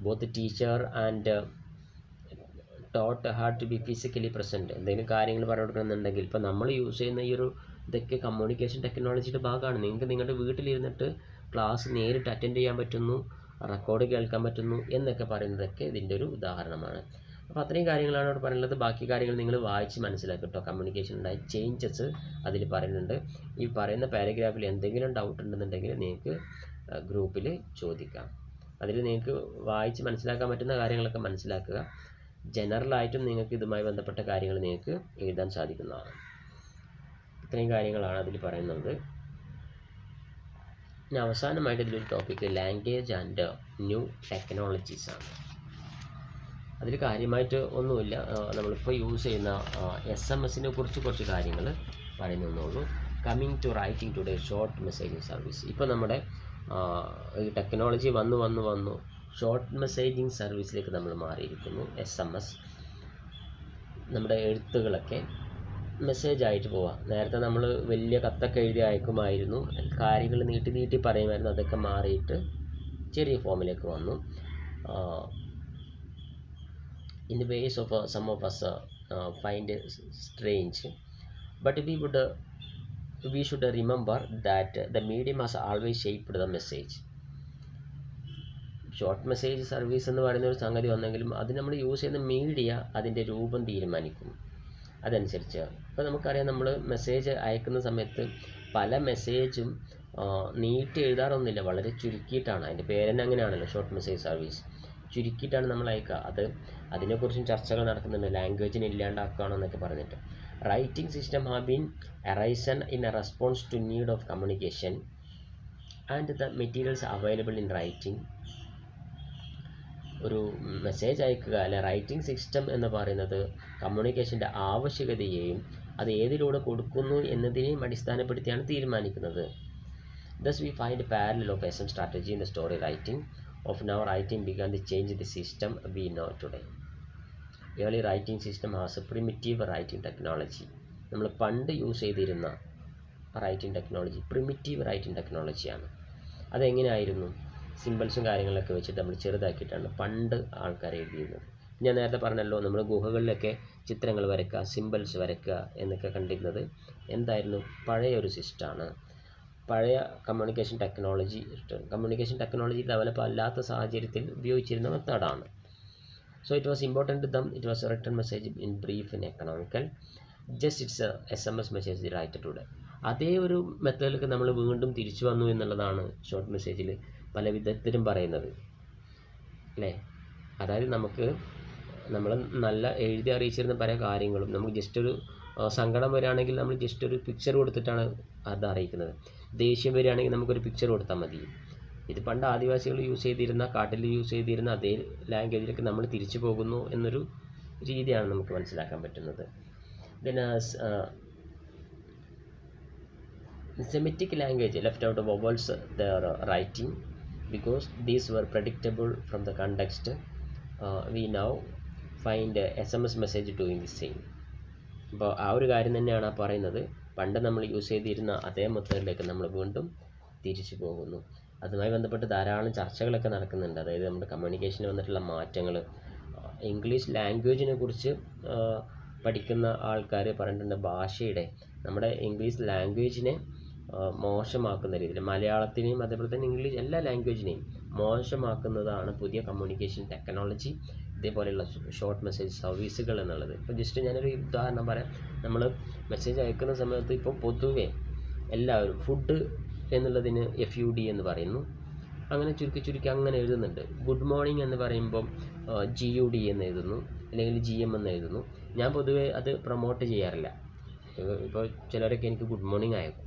Both teacher and taught had to be physically present. എന്തെങ്കിലും കാര്യങ്ങൾ പറഞ്ഞു കൊടുക്കണമെന്നുണ്ടെങ്കിൽ ഇപ്പം നമ്മൾ യൂസ് ചെയ്യുന്ന ഈ ഒരു ഇതൊക്കെ കമ്മ്യൂണിക്കേഷൻ ടെക്നോളജിയുടെ ഭാഗമാണ്. നിങ്ങൾക്ക് നിങ്ങളുടെ വീട്ടിലിരുന്നിട്ട് ക്ലാസ് നേരിട്ട് അറ്റൻഡ് ചെയ്യാൻ പറ്റുന്നു, റെക്കോർഡ് കേൾക്കാൻ പറ്റുന്നു എന്നൊക്കെ പറയുന്നതൊക്കെ ഇതിൻ്റെ ഒരു ഉദാഹരണമാണ്. അപ്പോൾ അത്രയും കാര്യങ്ങളാണ് അവിടെ പറയുന്നത്. ബാക്കി കാര്യങ്ങൾ നിങ്ങൾ വായിച്ച് മനസ്സിലാക്കി കേട്ടോ. കമ്മ്യൂണിക്കേഷൻ ഉണ്ടായ ചേഞ്ചസ് അതിൽ പറയുന്നുണ്ട്. ഈ പറയുന്ന പാരഗ്രാഫിൽ എന്തെങ്കിലും ഡൗട്ട് ഉണ്ടെന്നുണ്ടെങ്കിൽ നിങ്ങൾക്ക് ഗ്രൂപ്പിൽ ചോദിക്കാം. അതിൽ നിങ്ങൾക്ക് വായിച്ച് മനസ്സിലാക്കാൻ പറ്റുന്ന കാര്യങ്ങളൊക്കെ മനസ്സിലാക്കുക. ജനറലായിട്ടും നിങ്ങൾക്ക് ഇതുമായി ബന്ധപ്പെട്ട കാര്യങ്ങൾ നിങ്ങൾക്ക് എഴുതാൻ സാധിക്കുന്നതാണ്. ഇത്രയും കാര്യങ്ങളാണ് അതിൽ പറയുന്നത്. ഇനി അവസാനമായിട്ട് ഇതിലൊരു topic language and new technologies ആണ്. അതിൽ കാര്യമായിട്ട് ഒന്നുമില്ല. നമ്മളിപ്പോൾ യൂസ് ചെയ്യുന്ന SMS കുറിച്ച് കുറച്ച് കാര്യങ്ങൾ പറയുന്നുള്ളൂ. Coming to writing today short messaging service. ഇപ്പോൾ നമ്മുടെ ഈ ടെക്നോളജി വന്നു ഷോർട്ട് മെസ്സേജിങ് സർവീസിലേക്ക് നമ്മൾ മാറിയിരിക്കുന്നു. SMS നമ്മുടെ എഴുത്തുകളൊക്കെ മെസ്സേജ് ആയിട്ട് പോവാം. നേരത്തെ നമ്മൾ വലിയ കത്തൊക്കെ എഴുതി അയക്കുമായിരുന്നു, കാര്യങ്ങൾ നീട്ടി നീട്ടി പറയുമായിരുന്നു. അതൊക്കെ മാറിയിട്ട് ചെറിയ ഫോമിലേക്ക് വന്നു. In the ways of some of us find it strange, but we should remember that the medium has always shaped the message. Short message service എന്ന് പറയുന്ന ഒരു സംഗതി വന്നെങ്കിലും അത് നമ്മൾ യൂസ് ചെയ്യുന്ന മീഡിയ അതിൻ്റെ രൂപം തീരുമാനിക്കും. അതനുസരിച്ച് ഇപ്പോൾ നമുക്കറിയാം, നമ്മൾ മെസ്സേജ് അയക്കുന്ന സമയത്ത് പല മെസ്സേജും നീട്ടി എഴുതാറൊന്നുമില്ല, വളരെ ചുരുക്കിയിട്ടാണ്. അതിൻ്റെ പേരെന്നെ അങ്ങനെയാണല്ലോ, ഷോർട്ട് മെസ്സേജ് സർവീസ്. ചുരുക്കിയിട്ടാണ് നമ്മൾ അയക്കുക. അതിനെക്കുറിച്ചും ചർച്ചകൾ നടക്കുന്നുണ്ട്, ലാംഗ്വേജിനെ ഇല്ലാണ്ടാക്കുകയാണെന്നൊക്കെ പറഞ്ഞിട്ട്. Writing system have been arisen in a response to need of communication and the materials available in writing. ഒരു മെസ്സേജ് അയക്കുക അല്ലെ റൈറ്റിംഗ് സിസ്റ്റം എന്ന് പറയുന്നത് കമ്മ്യൂണിക്കേഷൻ്റെ ആവശ്യകതയെയും അത് ഏതിലൂടെ കൊടുക്കുന്നു എന്നതിനെയും അടിസ്ഥാനപ്പെടുത്തിയാണ് തീരുമാനിക്കുന്നത്. Thus we find a parallel of SM strategy in the story writing. Of now writing began to change the system we know today. Early writing system has a primitive writing technology. നമ്മൾ പണ്ട് use ചെയ്തിരുന്ന writing technology primitive writing ടെക്നോളജിയാണ്. അതെങ്ങനെയായിരുന്നു? സിമ്പിൾസും കാര്യങ്ങളൊക്കെ വെച്ചിട്ട് നമ്മൾ ചെറുതാക്കിയിട്ടാണ് പണ്ട് ആൾക്കാർ എഴുതിയിരുന്നത്. ഞാൻ നേരത്തെ പറഞ്ഞല്ലോ, നമ്മൾ ഗുഹകളിലൊക്കെ ചിത്രങ്ങൾ വരയ്ക്കുക, സിമ്പിൾസ് വരയ്ക്കുക എന്നൊക്കെ കണ്ടിരുന്നത് എന്തായിരുന്നു? പഴയ ഒരു സിസ്റ്റമാണ്. പഴയ കമ്മ്യൂണിക്കേഷൻ ടെക്നോളജി ഡെവലപ്പ് അല്ലാത്ത സാഹചര്യത്തിൽ ഉപയോഗിച്ചിരുന്ന മെത്തേഡാണ്. So it was important to them. It was a written message in brief in economical. Just it's SMS message write today. അതേ ഒരു മെത്തേഡിലേക്ക് നമ്മൾ വീണ്ടും തിരിച്ചു വന്നു എന്നുള്ളതാണ് ഷോർട്ട് മെസ്സേജിൽ പല വിധത്തിലും പറയുന്നത്, അല്ലേ? അതായത് നമ്മൾ നല്ല എഴുതി അറിയിച്ചിരുന്ന പല കാര്യങ്ങളും നമുക്ക് ജസ്റ്റ് ഒരു സങ്കടം വരികയാണെങ്കിൽ നമ്മൾ ജസ്റ്റ് ഒരു പിക്ചർ കൊടുത്തിട്ടാണ് അത് അറിയിക്കുന്നത്. ദേഷ്യം വരികയാണെങ്കിൽ നമുക്കൊരു പിക്ചർ കൊടുത്താൽ മതി. ഇത് പണ്ട് ആദിവാസികൾ യൂസ് ചെയ്തിരുന്ന, കാട്ടിൽ യൂസ് ചെയ്തിരുന്ന അതേ ലാംഗ്വേജിലേക്ക് നമ്മൾ തിരിച്ചു പോകുന്നു എന്നൊരു രീതിയാണ് നമുക്ക് മനസ്സിലാക്കാൻ പറ്റുന്നത്. Then Semitic language left out of vowels their writing because these were predictable from the context. We now find SMS message doing the same. അപ്പോൾ ആ ഒരു കാര്യം തന്നെയാണ് പറയുന്നത്. പണ്ട് നമ്മൾ യൂസ് ചെയ്തിരുന്ന അതേ മെത്തേഡിലേക്ക് നമ്മൾ വീണ്ടും തിരിച്ചു പോകുന്നു. അതുമായി ബന്ധപ്പെട്ട് ധാരാളം ചർച്ചകളൊക്കെ നടക്കുന്നുണ്ട്. അതായത് നമ്മുടെ കമ്മ്യൂണിക്കേഷനിൽ വന്നിട്ടുള്ള മാറ്റങ്ങൾ. ഇംഗ്ലീഷ് ലാംഗ്വേജിനെ കുറിച്ച് പഠിക്കുന്ന ആൾക്കാർ പറഞ്ഞിട്ടുണ്ട്, ഭാഷയുടെ നമ്മുടെ ഇംഗ്ലീഷ് ലാംഗ്വേജിനെ മോശമാക്കുന്ന രീതിയിൽ, മലയാളത്തിനെയും അതേപോലെ തന്നെ ഇംഗ്ലീഷ് എല്ലാ ലാംഗ്വേജിനെയും മോശമാക്കുന്നതാണ് പുതിയ കമ്മ്യൂണിക്കേഷൻ ടെക്നോളജി, ഇതേപോലെയുള്ള ഷോർട്ട് മെസ്സേജ് സർവീസുകൾ എന്നുള്ളത്. ഇപ്പോൾ ജസ്റ്റ് ഞാനൊരു ഉദാഹരണം പറയാം. നമ്മൾ മെസ്സേജ് അയക്കുന്ന സമയത്ത് ഇപ്പോൾ പൊതുവെ എല്ലാവരും ഫുഡ് എന്നുള്ളതിന് FUD എന്ന് പറയുന്നു. അങ്ങനെ ചുരുക്കി അങ്ങനെ എഴുതുന്നുണ്ട്. ഗുഡ് മോർണിംഗ് എന്ന് പറയുമ്പം GUD എന്ന് എഴുതുന്നു, അല്ലെങ്കിൽ GM എന്ന് എഴുതുന്നു. ഞാൻ പൊതുവെ അത് പ്രൊമോട്ട് ചെയ്യാറില്ല. ഇപ്പോൾ ചിലരൊക്കെ എനിക്ക് ഗുഡ് മോർണിംഗ് അയക്കും,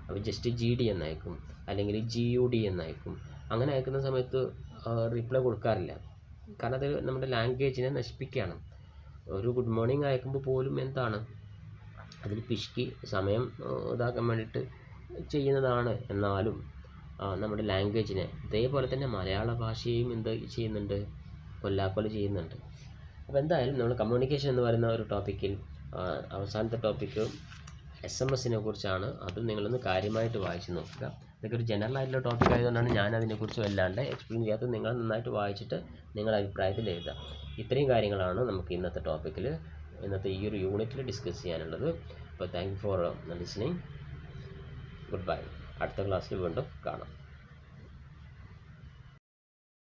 അപ്പോൾ ജസ്റ്റ് GD എന്നയക്കും, അല്ലെങ്കിൽ GUD എന്നയക്കും. അങ്ങനെ അയക്കുന്ന സമയത്ത് റിപ്ലൈ കൊടുക്കാറില്ല. കാരണം അത് നമ്മുടെ ലാംഗ്വേജിനെ നശിപ്പിക്കുകയാണ്. ഒരു ഗുഡ് മോർണിംഗ് അയക്കുമ്പോൾ പോലും എന്താണ് അതിൽ പിശുക്കി സമയം ഇതാക്കാൻ വേണ്ടിയിട്ട് ചെയ്യുന്നതാണ്. എന്നാലും നമ്മുടെ ലാംഗ്വേജിനെ, അതേപോലെ തന്നെ മലയാള ഭാഷയെയും എന്ത് ചെയ്യുന്നുണ്ട്? കൊല്ലാക്കൊല ചെയ്യുന്നുണ്ട്. അപ്പോൾ എന്തായാലും നമ്മൾ കമ്മ്യൂണിക്കേഷൻ എന്ന് പറയുന്ന ഒരു ടോപ്പിക്കിൽ അവസാനത്തെ ടോപ്പിക്ക് SMS-നെ കുറിച്ചാണ്. അതും നിങ്ങളൊന്ന് കാര്യമായിട്ട് വായിച്ച് നോക്കുക. ഇതൊക്കെ ഒരു ജനറൽ ആയിട്ടുള്ള ടോപ്പിക് ആയതുകൊണ്ടാണ് ഞാൻ അതിനെക്കുറിച്ച് വല്ലാണ്ട് എക്സ്പ്ലെയിൻ ചെയ്യാത്തത്. നിങ്ങൾ നന്നായിട്ട് വായിച്ചിട്ട് നിങ്ങളുടെ അഭിപ്രായത്തിൽ എഴുതുക. ഇത്രയും കാര്യങ്ങളാണ് നമുക്ക് ഇന്നത്തെ ടോപ്പിക്കിൽ, ഇന്നത്തെ ഈ ഒരു യൂണിറ്റിൽ ഡിസ്കസ് ചെയ്യാനുള്ളത്. അപ്പോൾ thank you for listening. Good bye. അടുത്ത ക്ലാസ്സിൽ വീണ്ടും കാണാം.